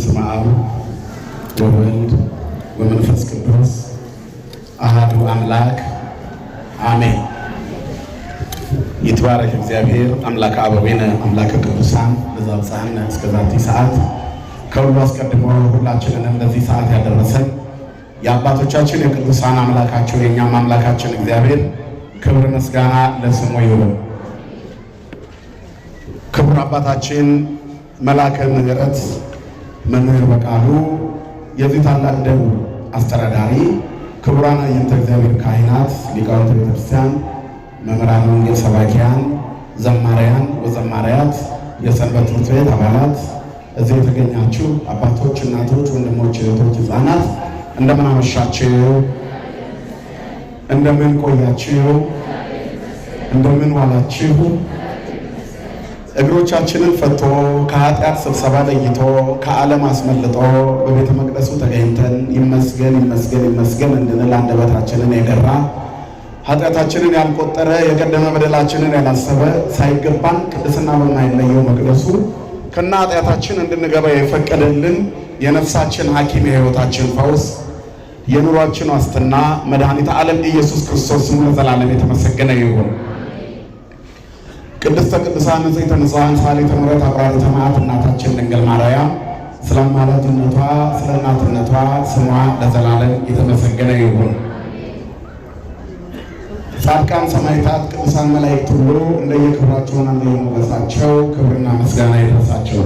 በስመ አብ ወወልድ ወመንፈስ ቅዱስ አሐዱ አምላክ አሜን። ይትባረክ እግዚአብሔር አምላከ አበዊነ አምላከ ቅዱሳን ለዘአብጽሐነ እስከዛቲ ሰዓት። ከሁሉ አስቀድሞ ሁላችንንም ለዚህ ሰዓት ያደረሰን የአባቶቻችን የቅዱሳን አምላካቸው የእኛም አምላካችን እግዚአብሔር ክብር ምስጋና ለስሙ ይሁን። ክቡር አባታችን መልአከ ምሕረት መምህር በቃሉ የዚህ ታላቅ ደቡብ አስተዳዳሪ፣ ክቡራን አይንተ እግዚአብሔር ካህናት፣ ሊቃውንተ ቤተክርስቲያን፣ መምህራን ወንጌል ሰባኪያን፣ ዘማሪያን ወዘማሪያት፣ የሰንበት ትምህርት ቤት አባላት፣ እዚህ የተገኛችሁ አባቶች፣ እናቶች፣ ወንድሞች፣ እህቶች፣ ሕፃናት እንደምን አመሻችሁ? እንደምን ቆያችሁ? እንደምን ዋላችሁ? እግሮቻችንን ፈቶ ከኃጢአት ስብሰባ ለይቶ ከዓለም አስመልጦ በቤተ መቅደሱ ተገኝተን ይመስገን ይመስገን ይመስገን እንድንል አንደበታችንን የገራ ኃጢአታችንን ያልቆጠረ የቀደመ በደላችንን ያላሰበ ሳይገባን ቅድስና በማይለየው መቅደሱ ከና ኃጢአታችን እንድንገባ የፈቀደልን የነፍሳችን ሐኪም የሕይወታችን ፈውስ የኑሯችን ዋስትና መድኃኒተ ዓለም ኢየሱስ ክርስቶስ ስሙ ለዘላለም የተመሰገነ ይሁን። ቅድስተ ቅዱሳን ንጽሕተ ንጹሐን ሰዓሊተ ምሕረት አቁራሪተ መዓት እናታችን ድንግል ማርያም ስለ አማላጅነቷ ስለ እናትነቷ ስሟ ለዘላለም የተመሰገነ ይሁን። ጻድቃን ሰማዕታት፣ ቅዱሳን መላእክት ሁሉ እንደየክብራቸውና እንደየሞገሳቸው ክብርና ምስጋና ይድረሳቸው።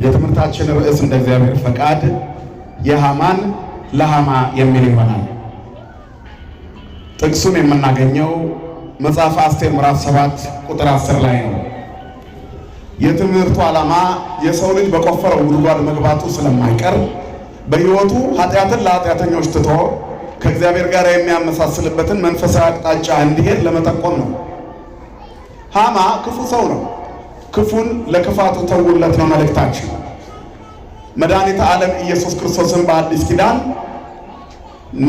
የትምህርታችን ርዕስ እንደ እግዚአብሔር ፈቃድ የሐማን ለሐማ የሚል ይሆናል። ጥቅሱን የምናገኘው መጽሐፈ አስቴር ምዕራፍ 7 ቁጥር 10 ላይ ነው። የትምህርቱ ዓላማ የሰው ልጅ በቆፈረው ጉድጓድ መግባቱ ስለማይቀር በሕይወቱ ኃጢአትን ለኃጢአተኞች ትቶ ከእግዚአብሔር ጋር የሚያመሳስልበትን መንፈሳዊ አቅጣጫ እንዲሄድ ለመጠቆም ነው። ሐማ ክፉ ሰው ነው። ክፉን ለክፋቱ ተውለት ነው መልእክታችን። መድኃኒተ ዓለም ኢየሱስ ክርስቶስን በአዲስ ኪዳን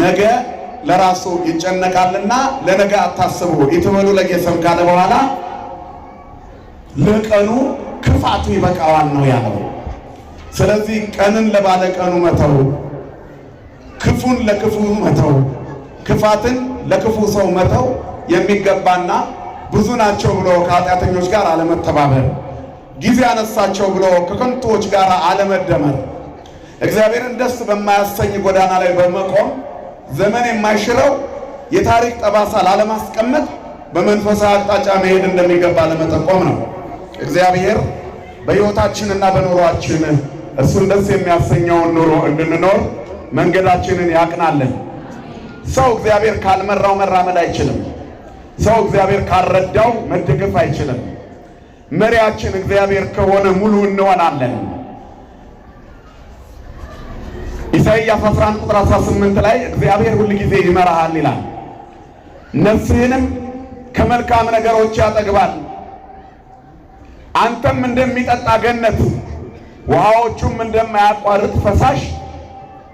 ነገ ለራሱ ይጨነቃልና ለነገ አታስቡ ይትበሉ ለጌሰም ካለ በኋላ ለቀኑ ክፋቱ ይበቃዋል ነው ያለው። ስለዚህ ቀንን ለባለ ቀኑ መተው፣ ክፉን ለክፉ መተው፣ ክፋትን ለክፉ ሰው መተው የሚገባና ብዙ ናቸው ብሎ ከኃጢአተኞች ጋር አለመተባበር፣ ጊዜ አነሳቸው ብሎ ከከንቶች ጋር አለመደመር፣ እግዚአብሔርን ደስ በማያሰኝ ጎዳና ላይ በመቆም ዘመን የማይሽረው የታሪክ ጠባሳ ላለማስቀመጥ በመንፈሳዊ አቅጣጫ መሄድ እንደሚገባ ለመጠቆም ነው። እግዚአብሔር በሕይወታችንና በኑሯችን እርሱን ደስ የሚያሰኘውን ኑሮ እንድንኖር መንገዳችንን ያቅናለን። ሰው እግዚአብሔር ካልመራው መራመድ አይችልም። ሰው እግዚአብሔር ካልረዳው መደገፍ አይችልም። መሪያችን እግዚአብሔር ከሆነ ሙሉ እንሆናለን። ኢሳይያስ 11 ቁጥር 18 ላይ እግዚአብሔር ሁል ጊዜ ይመራሃል ይላል። ነፍስህንም ከመልካም ነገሮች ያጠግባል፣ አንተም እንደሚጠጣ ገነት ውሃዎቹም እንደማያቋርጥ ፈሳሽ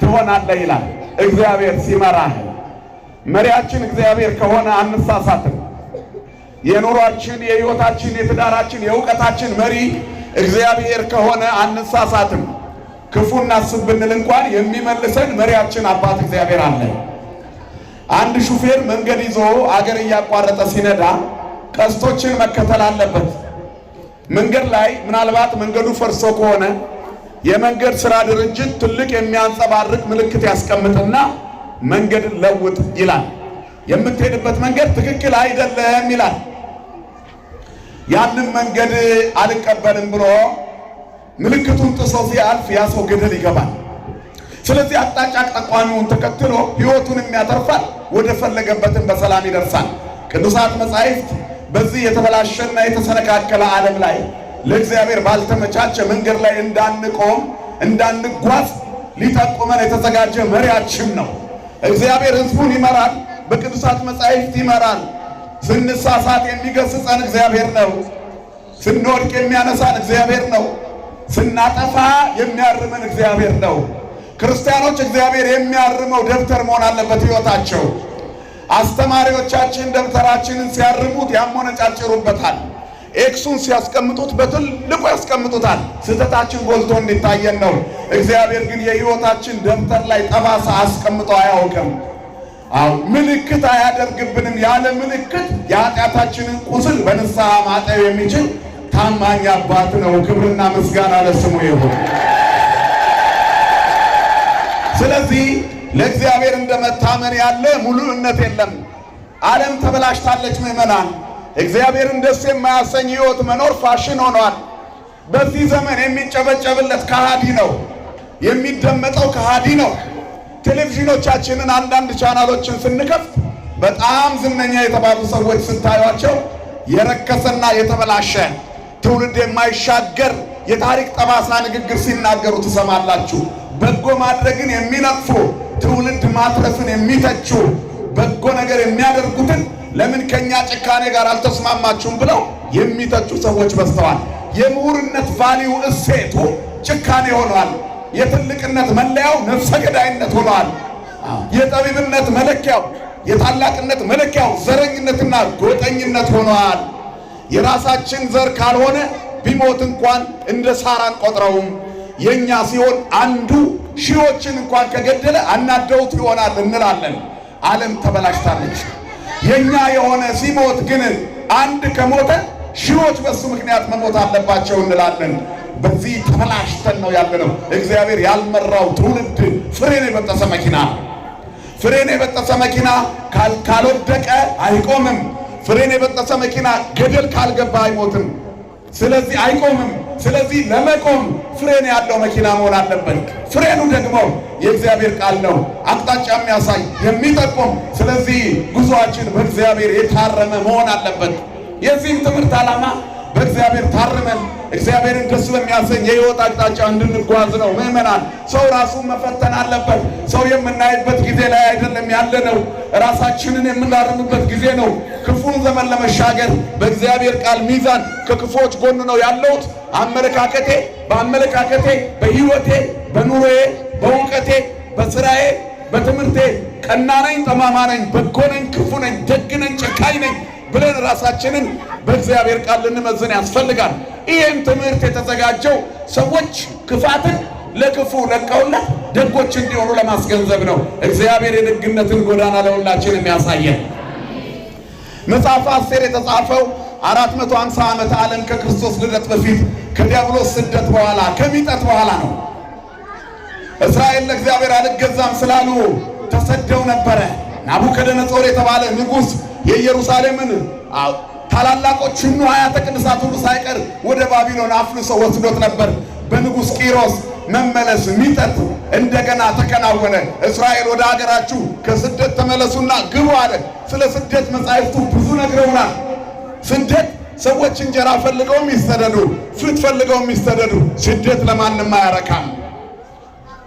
ትሆናለህ ይላል። እግዚአብሔር ሲመራህ መሪያችን እግዚአብሔር ከሆነ አንሳሳትም። የኑሯችን፣ የሕይወታችን፣ የትዳራችን፣ የእውቀታችን መሪ እግዚአብሔር ከሆነ አንሳሳትም። ክፉ እናስብ ብንል እንኳን የሚመልሰን መሪያችን አባት እግዚአብሔር አለ። አንድ ሹፌር መንገድ ይዞ አገር እያቋረጠ ሲነዳ ቀስቶችን መከተል አለበት። መንገድ ላይ ምናልባት መንገዱ ፈርሶ ከሆነ የመንገድ ሥራ ድርጅት ትልቅ የሚያንጸባርቅ ምልክት ያስቀምጥና መንገድ ለውጥ ይላል። የምትሄድበት መንገድ ትክክል አይደለም ይላል። ያንን መንገድ አልቀበልም ብሎ ምልክቱን ጥሶ ሲያልፍ ያ ሰው ገደል ይገባል። ስለዚህ አቅጣጫ ጠቋሚውን ተከትሎ ሕይወቱንም ያተርፋል፣ ወደ ፈለገበትን በሰላም ይደርሳል። ቅዱሳት መጻሕፍት በዚህ የተበላሸና የተሰነካከለ ዓለም ላይ ለእግዚአብሔር ባልተመቻቸ መንገድ ላይ እንዳንቆም እንዳንጓዝ ሊጠቁመን የተዘጋጀ መሪያችን ነው። እግዚአብሔር ሕዝቡን ይመራል፣ በቅዱሳት መጻሕፍት ይመራል። ስንሳሳት የሚገስጸን እግዚአብሔር ነው። ስንወድቅ የሚያነሳን እግዚአብሔር ነው። ስናጠፋ የሚያርመን እግዚአብሔር ነው። ክርስቲያኖች እግዚአብሔር የሚያርመው ደብተር መሆን አለበት ሕይወታቸው። አስተማሪዎቻችን ደብተራችንን ሲያርሙት ያሞነጫጭሩበታል። ኤክሱን ሲያስቀምጡት በትልቁ ያስቀምጡታል። ስህተታችን ጎልቶ እንዲታየን ነው። እግዚአብሔር ግን የሕይወታችን ደብተር ላይ ጠባሳ አስቀምጦ አያውቅም። ምልክት አያደርግብንም። ያለ ምልክት የኃጢአታችንን ቁስል በንስሐ ማጠብ የሚችል ታማኝ አባት ነው። ክብርና ምስጋና ለስሙ ይሁን። ስለዚህ ለእግዚአብሔር እንደመታመን ያለ ሙሉነት የለም። ዓለም ተበላሽታለች ምዕመናን። እግዚአብሔርን ደስ የማያሰኝ ሕይወት መኖር ፋሽን ሆኗል። በዚህ ዘመን የሚጨበጨብለት ከሃዲ ነው፣ የሚደመጠው ከሃዲ ነው። ቴሌቪዥኖቻችንን አንዳንድ ቻናሎችን ስንከፍት በጣም ዝነኛ የተባሉ ሰዎች ስታዩቸው የረከሰና የተበላሸ ትውልድ የማይሻገር የታሪክ ጠባሳ ንግግር ሲናገሩ ትሰማላችሁ። በጎ ማድረግን የሚነቅፉ ትውልድ ማትረፍን የሚተቹ በጎ ነገር የሚያደርጉትን ለምን ከኛ ጭካኔ ጋር አልተስማማችሁም ብለው የሚተቹ ሰዎች በዝተዋል። የምሁርነት ቫልዩ እሴቱ ጭካኔ ሆኗል። የትልቅነት መለያው ነፍሰ ገዳይነት ሆኗል። የጠቢብነት መለኪያው የታላቅነት መለኪያው ዘረኝነትና ጎጠኝነት ሆኗል። የራሳችን ዘር ካልሆነ ቢሞት እንኳን እንደ ሳር አንቆጥረውም። የኛ ሲሆን አንዱ ሺዎችን እንኳን ከገደለ አናደውት ይሆናል እንላለን። ዓለም ተበላሽታለች። የኛ የሆነ ሲሞት ግን አንድ ከሞተ ሺዎች በሱ ምክንያት መሞት አለባቸው እንላለን። በዚህ ተበላሽተን ነው ያለነው። እግዚአብሔር ያልመራው ትውልድ ፍሬን የበጠሰ መኪና ፍሬን የበጠሰ መኪና ካልወደቀ አይቆምም። ፍሬን የበጠሰ መኪና ገደል ካልገባ አይሞትም። ስለዚህ አይቆምም። ስለዚህ ለመቆም ፍሬን ያለው መኪና መሆን አለበት። ፍሬኑ ደግሞ የእግዚአብሔር ቃል ነው፣ አቅጣጫ የሚያሳይ የሚጠቁም። ስለዚህ ጉዞአችን በእግዚአብሔር የታረመ መሆን አለበት። የዚህም ትምህርት ዓላማ በእግዚአብሔር ታርመን እግዚአብሔርን ደስ በሚያሰኝ የሕይወት አቅጣጫ እንድንጓዝ ነው። ምዕመናን፣ ሰው ራሱን መፈተን አለበት። ሰው የምናይበት ጊዜ ላይ አይደለም ያለነው፣ ራሳችንን የምናርምበት ጊዜ ነው። ክፉን ዘመን ለመሻገር በእግዚአብሔር ቃል ሚዛን ከክፉዎች ጎን ነው ያለሁት። በአመለካከቴ፣ በሕይወቴ፣ በኑሮዬ፣ በእውቀቴ፣ በስራዬ፣ በትምህርቴ ቀና ነኝ፣ ጠማማ ነኝ፣ በጎ ነኝ፣ ክፉ ነኝ፣ ደግ ነኝ፣ ጨካኝ ነኝ ብለን ራሳችንን በእግዚአብሔር ቃል ልንመዝን ያስፈልጋል። ይህም ትምህርት የተዘጋጀው ሰዎች ክፋትን ለክፉ ለቀውለት ደጎች እንዲሆኑ ለማስገንዘብ ነው። እግዚአብሔር የደግነትን ጎዳና ለሁላችን የሚያሳየን። መጽሐፈ አስቴር የተጻፈው 450 ዓመተ ዓለም ከክርስቶስ ልደት በፊት ከዲያብሎስ ስደት በኋላ ከሚጠት በኋላ ነው። እስራኤል ለእግዚአብሔር አልገዛም ስላሉ ተሰደው ነበረ። ናቡከደነጾር የተባለ ንጉሥ የኢየሩሳሌምን ታላላቆቹን ንዋያተ ቅድሳት ሁሉ ሳይቀር ወደ ባቢሎን አፍልሶ ወስዶት ነበር። በንጉሥ ቂሮስ መመለስ ሚጠት እንደገና ተከናወነ። እስራኤል ወደ ሀገራችሁ ከስደት ተመለሱና ግቡ አለ። ስለ ስደት መጻሕፍቱ ብዙ ነግረውናል። ስደት ሰዎች እንጀራ ፈልገውም ይሰደዱ፣ ፍት ፈልገውም ይሰደዱ፣ ስደት ለማንም አያረካም።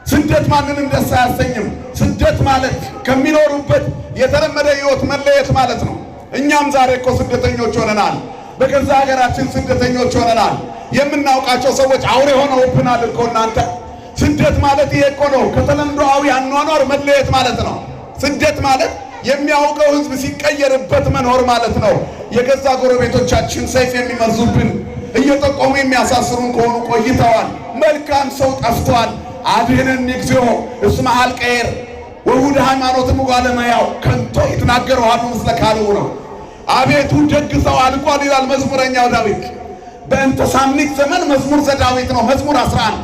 ስደት ማንንም ደስ አያሰኝም። ስደት ማለት ከሚኖሩበት የተለመደ ሕይወት መለየት ማለት ነው። እኛም ዛሬ እኮ ስደተኞች ሆነናል። በገዛ ሀገራችን ስደተኞች ሆነናል። የምናውቃቸው ሰዎች አውሬ ሆነውብናል እኮ እናንተ። ስደት ማለት ይሄ እኮ ነው። ከተለምዶአዊ አኗኗር መለየት ማለት ነው። ስደት ማለት የሚያውቀው ሕዝብ ሲቀየርበት መኖር ማለት ነው። የገዛ ጎረቤቶቻችን ሰይፍ የሚመዙብን እየጠቆሙ የሚያሳስሩን ከሆኑ ቆይተዋል። መልካም ሰው ጠፍቷል። አድኅነኒ እግዚኦ እስመ አልቀየር ወውድ ሃይማኖትም ጓለመያው ከንቶ ይትናገረዋሉ ምስለ ካልኡ ነው። አቤቱ ደግ ሰው አልቋል ይላል መዝሙረኛው ዳዊት። በእንተ ሳምኒት ዘመን መዝሙር ዘዳዊት ነው። መዝሙር 11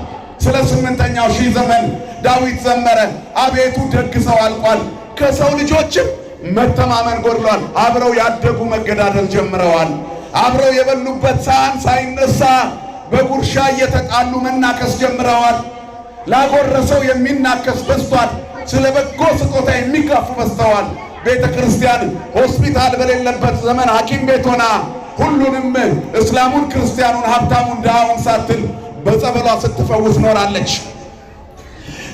ስለ 8ኛው ሺህ ዘመን ዳዊት ዘመረ። አቤቱ ደግ ሰው አልቋል፣ ከሰው ልጆችም መተማመን ጎድሏል። አብረው ያደጉ መገዳደል ጀምረዋል። አብረው የበሉበት ሳህን ሳይነሳ በጉርሻ እየተጣሉ መናከስ ጀምረዋል። ላጎረሰው የሚናከስ በዝቷል። ስለ በጎ ስጦታ የሚጋፉ በዝተዋል። ቤተ ክርስቲያን ሆስፒታል በሌለበት ዘመን ሐኪም ቤት ሆና ሁሉንም እስላሙን፣ ክርስቲያኑን፣ ሀብታሙን፣ ድሃውን ሳትል በጸበሏ ስትፈውስ ኖራለች።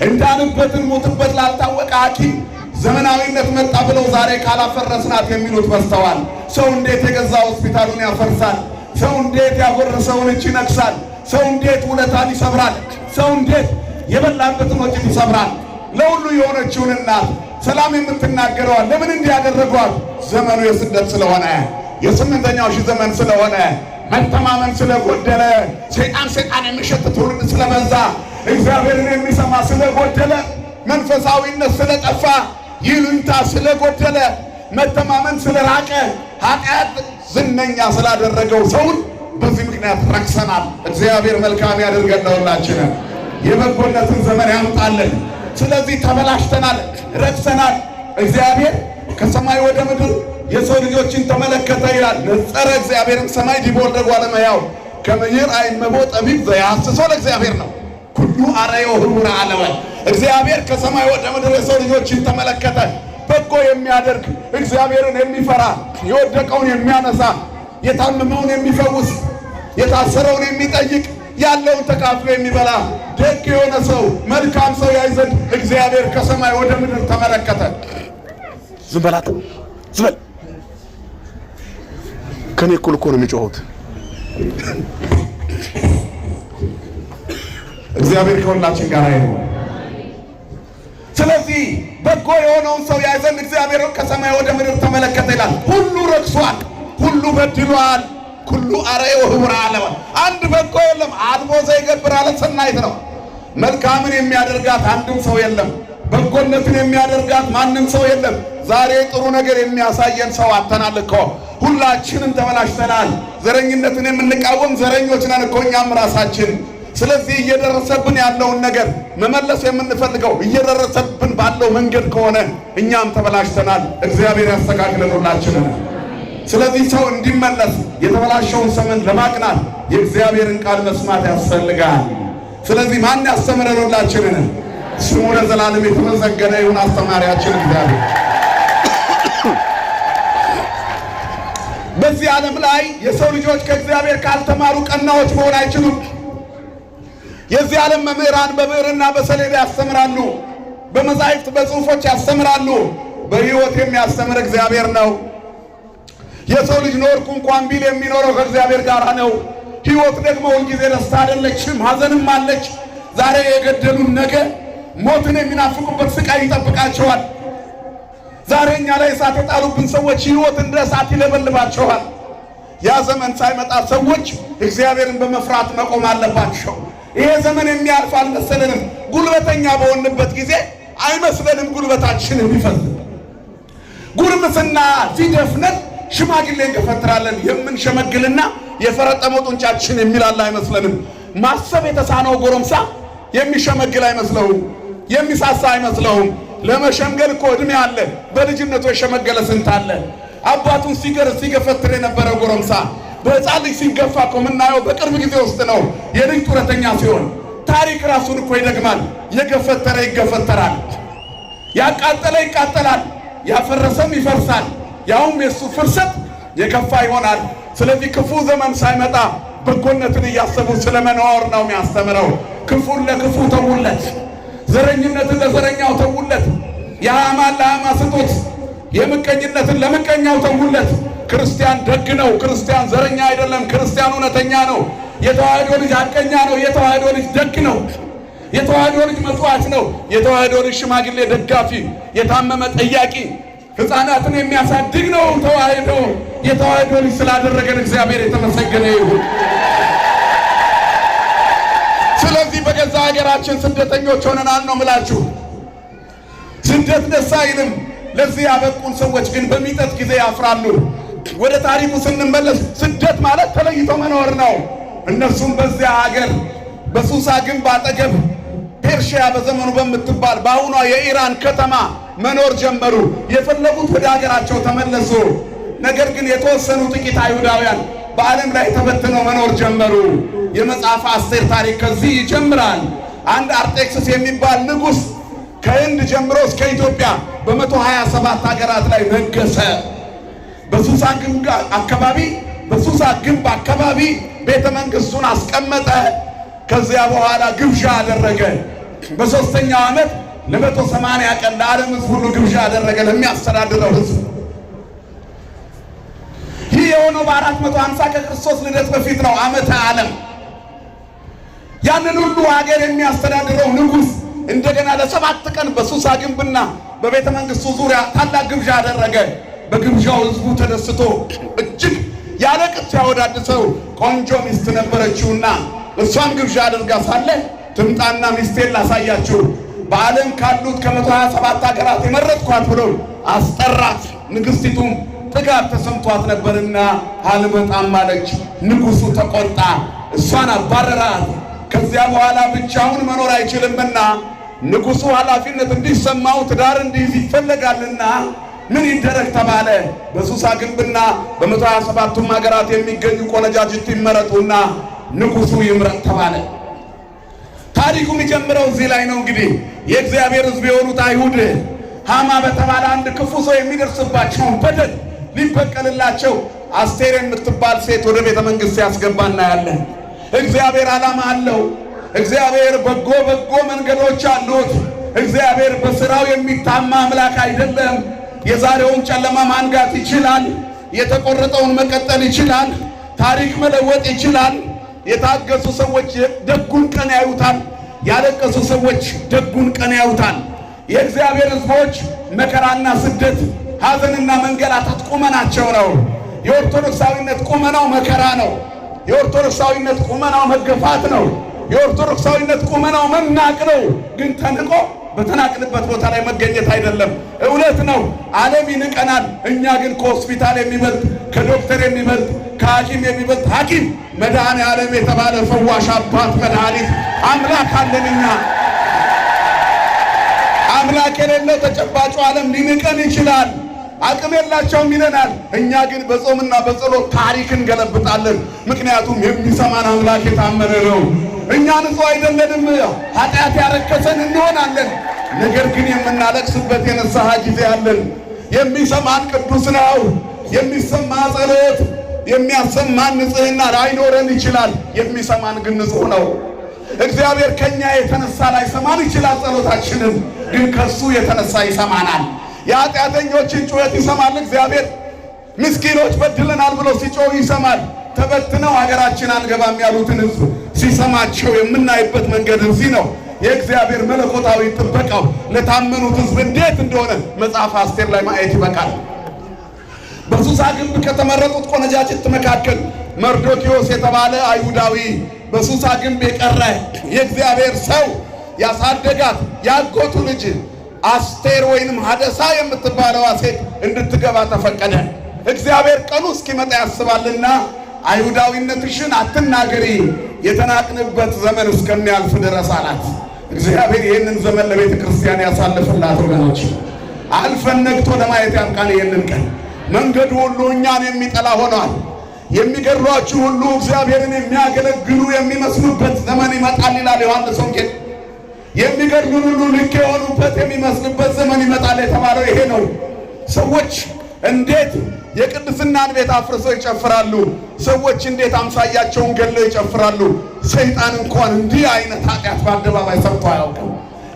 እንዳንበትን ሞትበት ላልታወቀ ሐኪም ዘመናዊነት መጣ ብለው ዛሬ ካላፈረስናት የሚሉት በዝተዋል። ሰው እንዴት የገዛ ሆስፒታሉን ያፈርሳል? ሰው እንዴት ያጎረሰውን እጅ ይነክሳል? ሰው እንዴት ውለታን ይሰብራል? ሰው እንዴት የበላበትን ወጭት ይሰብራል? ለሁሉ የሆነችውን እናት ሰላም የምትናገረዋል ለምን እንዲያደረጓት? ዘመኑ የስደት ስለሆነ የ8ኛው ሺህ ዘመን ስለሆነ መተማመን ስለጎደለ፣ ሰይጣን የሚሸት ትውልድ ስለበዛ፣ እግዚአብሔርን የሚሰማ ስለጎደለ፣ መንፈሳዊነት ስለጠፋ፣ ይሉኝታ ስለጎደለ፣ መተማመን ስለራቀ፣ ኃጢአት ዝነኛ ስላደረገው ሰውን በዚህ ምክንያት ረክሰናል። እግዚአብሔር መልካም ያደርገን ለሁላችንም፣ የበጎነትን ዘመን ያምጣልን። ስለዚህ ተበላሽተናል፣ ረክሰናል። እግዚአብሔር ከሰማይ ወደ ምድር የሰው ልጆችን ተመለከተ ይላል። ነጸረ እግዚአብሔርም ሰማይ ዲቦ ወልደ እመሕያው ከመ ይርአይ እመቦ ጠቢብ ዘያሐስሶ ለእግዚአብሔር ነው ኩሉ አርአዮ ህቡረ ዓለመ። እግዚአብሔር ከሰማይ ወደ ምድር የሰው ልጆችን ተመለከተ። በጎ የሚያደርግ እግዚአብሔርን የሚፈራ የወደቀውን የሚያነሳ የታመመውን የሚፈውስ የታሰረውን የሚጠይቅ ያለውን ተካፍሎ የሚበላ ደግ የሆነ ሰው መልካም ሰው ያይ ዘንድ እግዚአብሔር ከሰማይ ወደ ምድር ተመለከተ። ዝም በላት ዝም በል። ከኔ እኩል እኮ ነው የሚጮሁት። እግዚአብሔር ከሁላችን ጋር ይሁን። ስለዚህ በጎ የሆነውን ሰው ያይ ዘንድ እግዚአብሔር ከሰማይ ወደ ምድር ተመለከተ ይላል። ሁሉ ረክሷል፣ ሁሉ በድሏል፣ ሁሉ አርአዮ ህቡረ ዓለመ። አንድ በጎ የለም። አልቦ ዘይገብር አለ ሰናይት ነው። መልካምን የሚያደርጋት አንድም ሰው የለም። በጎነትን የሚያደርጋት ማንም ሰው የለም። ዛሬ ጥሩ ነገር የሚያሳየን ሰው አጥተናል እኮ። ሁላችንም ተበላሽተናል። ዘረኝነትን የምንቃወም ዘረኞች ነን እኮ እኛም ራሳችን። ስለዚህ እየደረሰብን ያለውን ነገር መመለስ የምንፈልገው እየደረሰብን ባለው መንገድ ከሆነ እኛም ተበላሽተናል። እግዚአብሔር ያስተካክለን ሁላችንን። ስለዚህ ሰው እንዲመለስ የተበላሸውን ዘመን ለማቅናት የእግዚአብሔርን ቃል መስማት ያስፈልጋል። ስለዚህ ማን ያስተምረን? ሁላችንን። ስሙ ለዘላለም የተመሰገነ ይሁን። አስተማሪያችን እግዚአብሔር። በዚህ ዓለም ላይ የሰው ልጆች ከእግዚአብሔር ካልተማሩ ቀናዎች መሆን አይችሉም። የዚህ ዓለም መምህራን በብዕርና በሰሌዳ ያስተምራሉ፣ በመጻሕፍት በጽሑፎች ያስተምራሉ። በሕይወት የሚያስተምር እግዚአብሔር ነው። የሰው ልጅ ኖርኩ እንኳን ቢል የሚኖረው ከእግዚአብሔር ጋር ነው። ሕይወት ደግሞ ሁልጊዜ ደስታ አይደለችም፣ ሐዘንም አለች። ዛሬ የገደሉን ነገ ሞትን የሚናፍቁበት ስቃይ ይጠብቃቸዋል። ዛሬ እኛ ላይ እሳት የጣሉብን ሰዎች ሕይወት እንደ እሳት ይለበልባቸዋል። ያ ዘመን ሳይመጣ ሰዎች እግዚአብሔርን በመፍራት መቆም አለባቸው። ይሄ ዘመን የሚያልፍ አልመሰለንም። ጉልበተኛ በሆንበት ጊዜ አይመስለንም ጉልበታችን የሚፈዝ። ጉርምስና ሲደፍነን ሽማግሌ እንገፈትራለን። የምንሸመግልና የፈረጠመው ጡንቻችን የሚላል አይመስለንም። ማሰብ የተሳነው ጎረምሳ የሚሸመግል አይመስለውም፣ የሚሳሳ አይመስለውም። ለመሸምገል እኮ እድሜ አለ። በልጅነቱ የሸመገለ ስንት አለ። አባቱን ሲገፈትር የነበረ ጎረምሳ በሕፃን ልጅ ሲገፋ እኮ የምናየው በቅርብ ጊዜ ውስጥ ነው። የልጅ ጡረተኛ ሲሆን ታሪክ ራሱን እኮ ይደግማል። የገፈተረ ይገፈተራል፣ ያቃጠለ ይቃጠላል፣ ያፈረሰም ይፈርሳል። ያውም የሱ ፍርሰት የከፋ ይሆናል። ስለዚህ ክፉ ዘመን ሳይመጣ በጎነትን እያሰቡ ስለመኖር ነው የሚያስተምረው። ክፉን ለክፉ ተውለት፣ ዘረኝነትን ለዘረኛው ተውለት፣ የሐማን ለሐማ ስጡት፣ የምቀኝነትን ለምቀኛው ተውለት። ክርስቲያን ደግ ነው። ክርስቲያን ዘረኛ አይደለም። ክርስቲያን እውነተኛ ነው። የተዋህዶ ልጅ ሐቀኛ ነው። የተዋህዶ ልጅ ደግ ነው። የተዋህዶ ልጅ መሥዋዕት ነው። የተዋህዶ ልጅ ሽማግሌ ደጋፊ፣ የታመመ ጠያቂ፣ ሕፃናትን የሚያሳድግ ነው። ተዋህዶ የተዋህዶ ልጅ ስላደረገን እግዚአብሔር የተመሰገነ ይሁን። ስለዚህ በገዛ ሀገራችን ስደተኞች ሆነናል ነው ምላችሁ። ስደት ደስ አይልም። ለዚህ ያበቁን ሰዎች ግን በሚጠት ጊዜ ያፍራሉ። ወደ ታሪኩ ስንመለስ ስደት ማለት ተለይቶ መኖር ነው። እነሱም በዚያ ሀገር በሱሳ ግንብ አጠገብ ፔርሺያ በዘመኑ በምትባል በአሁኗ የኢራን ከተማ መኖር ጀመሩ። የፈለጉት ወደ ሀገራቸው ተመለሱ። ነገር ግን የተወሰኑ ጥቂት አይሁዳውያን በዓለም ላይ ተበትነው መኖር ጀመሩ። የመጽሐፈ አስቴር ታሪክ ከዚህ ይጀምራል። አንድ አርጤክስስ የሚባል ንጉሥ ከህንድ ጀምሮ እስከ ኢትዮጵያ በ127 ሀገራት ላይ ነገሰ። በሱሳ ግንብ አካባቢ ቤተ መንግስቱን አስቀመጠ። ከዚያ በኋላ ግብዣ አደረገ። በ3ኛው ዓመት ለ180 ቀን ለዓለም ሕዝብ ሁሉ ግብዣ አደረገ፣ ለሚያስተዳድረው ሕዝብ። ይህ የሆነው በ450 ከክርስቶስ ልደት በፊት ነው። ዓመተ ዓለም። ያንን ሁሉ ሀገር የሚያስተዳድረው ንጉሥ እንደገና ለ7 ቀን በሱሳ ግንብና በቤተ መንግስቱ ዙሪያ ታላቅ ግብዣ አደረገ። በግብዣው ህዝቡ ተደስቶ እጅግ ያለቅስ ያወዳድሰው ቆንጆ ሚስት ነበረችውና እሷን ግብዣ አድርጋ ሳለ ትምጣና ሚስቴን ላሳያችሁ በዓለም ካሉት ከ127 ሀገራት የመረጥኳት ብሎ አስጠራት። ንግሥቲቱም ጥጋብ ተሰምቷት ነበርና አልመጣም አለች። ንጉሡ ተቆጣ፣ እሷን አባረራት። ከዚያ በኋላ ብቻውን መኖር አይችልምና ንጉሡ ኃላፊነት እንዲሰማው ትዳር እንዲይዝ ይፈለጋልና ምን ይደረግ ተባለ። በሱሳ ግንብና በ127ቱም ሀገራት የሚገኙ ቆነጃጅት ይመረጡና ንጉሡ ይምረጥ ተባለ። ታሪኩ የሚጀምረው እዚህ ላይ ነው። እንግዲህ የእግዚአብሔር ሕዝብ የሆኑት አይሁድ ሃማ በተባለ አንድ ክፉ ሰው የሚደርስባቸውን በደል ሊበቀልላቸው አስቴር የምትባል ሴት ወደ ቤተ መንግሥት ያስገባ እናያለን። እግዚአብሔር ዓላማ አለው። እግዚአብሔር በጎ መንገዶች አሉት። እግዚአብሔር በሥራው የሚታማ አምላክ አይደለም። የዛሬውን ጨለማ ማንጋት ይችላል። የተቆረጠውን መቀጠል ይችላል። ታሪክ መለወጥ ይችላል። የታገሱ ሰዎች ደጉን ቀን ያዩታል። ያለቀሱ ሰዎች ደጉን ቀን ያዩታል። የእግዚአብሔር ሕዝቦች መከራና ስደት፣ ሐዘንና መንገላታት ቁመናቸው ነው። የኦርቶዶክሳዊነት ቁመናው መከራ ነው። የኦርቶዶክሳዊነት ቁመናው መገፋት ነው። የኦርቶዶክሳዊነት ቁመናው መናቅ ነው። ግን ተንቆ በተናቅንበት ቦታ ላይ መገኘት አይደለም። እውነት ነው፣ ዓለም ይንቀናል። እኛ ግን ከሆስፒታል የሚበልጥ ከዶክተር የሚበልጥ ከሐኪም የሚበልጥ ሐኪም መድኃኔ ዓለም የተባለ ፈዋሽ አባት መድኃኒት አምላክ አለን። እኛ አምላክ የሌለው ተጨባጩ ዓለም ሊንቀን ይችላል። አቅም የላቸውም ይለናል። እኛ ግን በጾምና በጸሎት ታሪክ እንገለብጣለን። ምክንያቱም የሚሰማን አምላክ የታመነ ነው። እኛ ንጹሕ አይደለንም፣ ኃጢአት ያረከሰን እንሆናለን። ነገር ግን የምናለቅስበት የንስሐ ጊዜ አለን። የሚሰማን ቅዱስ ነው። የሚሰማ ጸሎት የሚያሰማን ንጽሕና ላይኖረን ይችላል። የሚሰማን ግን ንጹሕ ነው። እግዚአብሔር ከኛ የተነሳ ላይሰማን ይችላል ጸሎታችንን፣ ግን ከሱ የተነሳ ይሰማናል። የኃጢአተኞችን ጩኸት ይሰማል እግዚአብሔር። ምስኪኖች በድለናል ብሎ ሲጮህ ይሰማል። ተበትነው ሀገራችን አንገባም ያሉትን ሕዝብ ሲሰማቸው የምናይበት መንገድ እዚህ ነው። የእግዚአብሔር መለኮታዊ ጥበቃው ለታመኑት ሕዝብ እንዴት እንደሆነ መጽሐፍ አስቴር ላይ ማየት ይበቃል። በሱሳ ግንብ ከተመረጡት ቆነጃጅት መካከል መርዶክዮስ የተባለ አይሁዳዊ በሱሳ ግንብ የቀረ የእግዚአብሔር ሰው ያሳደጋት ያጎቱ ልጅ አስቴር ወይንም ሀደሳ የምትባለዋ ሴት እንድትገባ ተፈቀደ። እግዚአብሔር ቀኑ እስኪመጣ ያስባልና አይሁዳዊነትሽን አትናገሪ፣ የተናቅንበት ዘመን እስከሚያልፍ ድረስ አላት። እግዚአብሔር ይህንን ዘመን ለቤተ ክርስቲያን ያሳልፍላት። ወገኖች አልፈን ነግቶ ለማየት ያብቃን። ይህንን ቀን መንገዱ ሁሉ እኛን የሚጠላ ሆኗል። የሚገድሏችሁ ሁሉ እግዚአብሔርን የሚያገለግሉ የሚመስሉበት ዘመን ይመጣል ይላል ዮሐንስ ወንጌል። የሚገድሉን ሁሉ ልክ የሆኑበት የሚመስልበት ዘመን ይመጣል የተባለው ይሄ ነው። ሰዎች እንዴት የቅድስናን ቤት አፍርሰው ይጨፍራሉ? ሰዎች እንዴት አምሳያቸውን ገለው ይጨፍራሉ? ሰይጣን እንኳን እንዲህ አይነት ኃጢአት በአደባባይ ሰርቶ አያውቅም።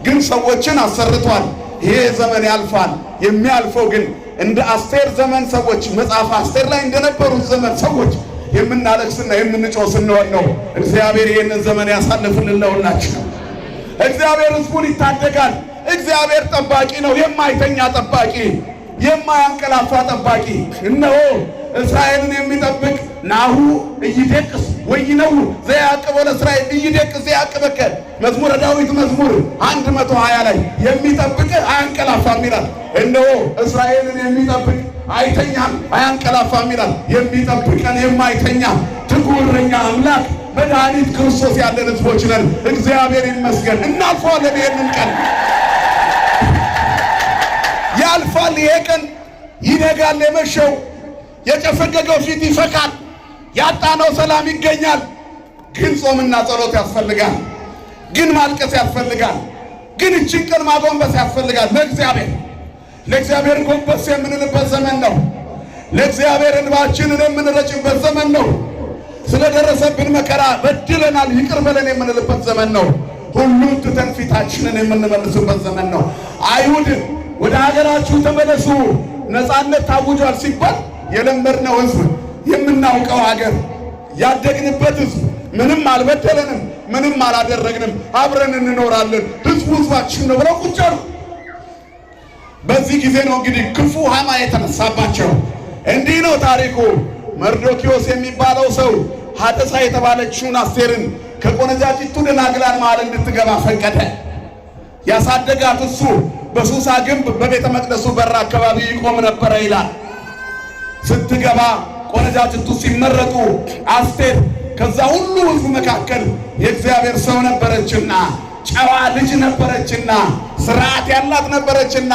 ግን ሰዎችን አሰርቷል። ይሄ ዘመን ያልፋል። የሚያልፈው ግን እንደ አስቴር ዘመን ሰዎች መጽሐፍ አስቴር ላይ እንደነበሩት ዘመን ሰዎች የምናለቅስና የምንጮህ ስንሆን ነው። እግዚአብሔር ይህንን ዘመን ያሳልፍልን ለሁላችን። እግዚአብሔር ሕዝቡን ይታደጋል። እግዚአብሔር ጠባቂ ነው፣ የማይተኛ ጠባቂ፣ የማያንቀላፋ ጠባቂ። እነሆ እስራኤልን የሚጠብቅ ናሁ እይደቅስ ወይነው ዘያዕቅብ ለእስራኤል እይደቅስ ዘያዕቅበከ መዝሙረ ዳዊት መዝሙር 120 ላይ የሚጠብቅ አያንቀላፋም ይላል። እነሆ እስራኤልን የሚጠብቅ አይተኛም አያንቀላፋም ይላል። የሚጠብቀን የማይተኛ ትጉህ እረኛ አምላክ መድኃኒት ክርስቶስ ያለን ሕዝቦች ነን። እግዚአብሔር ይመስገን። እናልፈዋለን። ይሄንን ቀን ያልፋል። ይሄ ቀን ይነጋል። የመሸው የጨፈገገው ፊት ይፈካል። ያጣነው ሰላም ይገኛል። ግን ጾምና ጸሎት ያስፈልጋል። ግን ማልቀስ ያስፈልጋል። ግን እችን ቀን ማጎንበስ ያስፈልጋል። ለእግዚአብሔር ጎንበስ የምንልበት ዘመን ነው። ለእግዚአብሔር እንባችንን የምንረጭበት ዘመን ነው። ስለደረሰብን መከራ በድለናል ይቅር በለን የምንልበት ዘመን ነው። ሁሉም ትተን ፊታችንን የምንመልስበት ዘመን ነው። አይሁድ ወደ ሀገራችሁ ተመለሱ ነፃነት ታውጇል ሲባል የለመድነው ሕዝብ የምናውቀው ሀገር ያደግንበት ሕዝብ ምንም አልበደለንም፣ ምንም አላደረግንም፣ አብረን እንኖራለን፣ ሕዝቡ ሕዝባችን ነው ብለው ቁጭ አሉ። በዚህ ጊዜ ነው እንግዲህ ክፉ ሃማ የተነሳባቸው። እንዲህ ነው ታሪኩ። መርዶክዮስ የሚባለው ሰው ሐደሳ የተባለችውን አስቴርን ከቆነጃጅቱ ደናግላን መሃል እንድትገባ ፈቀደ። ያሳደጋት እሱ በሱሳ ግንብ በቤተ መቅደሱ በር አካባቢ ይቆም ነበረ ይላል። ስትገባ ቆነጃጅቱ ሲመረጡ አስቴር ከዛ ሁሉ ሕዝብ መካከል የእግዚአብሔር ሰው ነበረችና ጨዋ ልጅ ነበረችና ስርዓት ያላት ነበረችና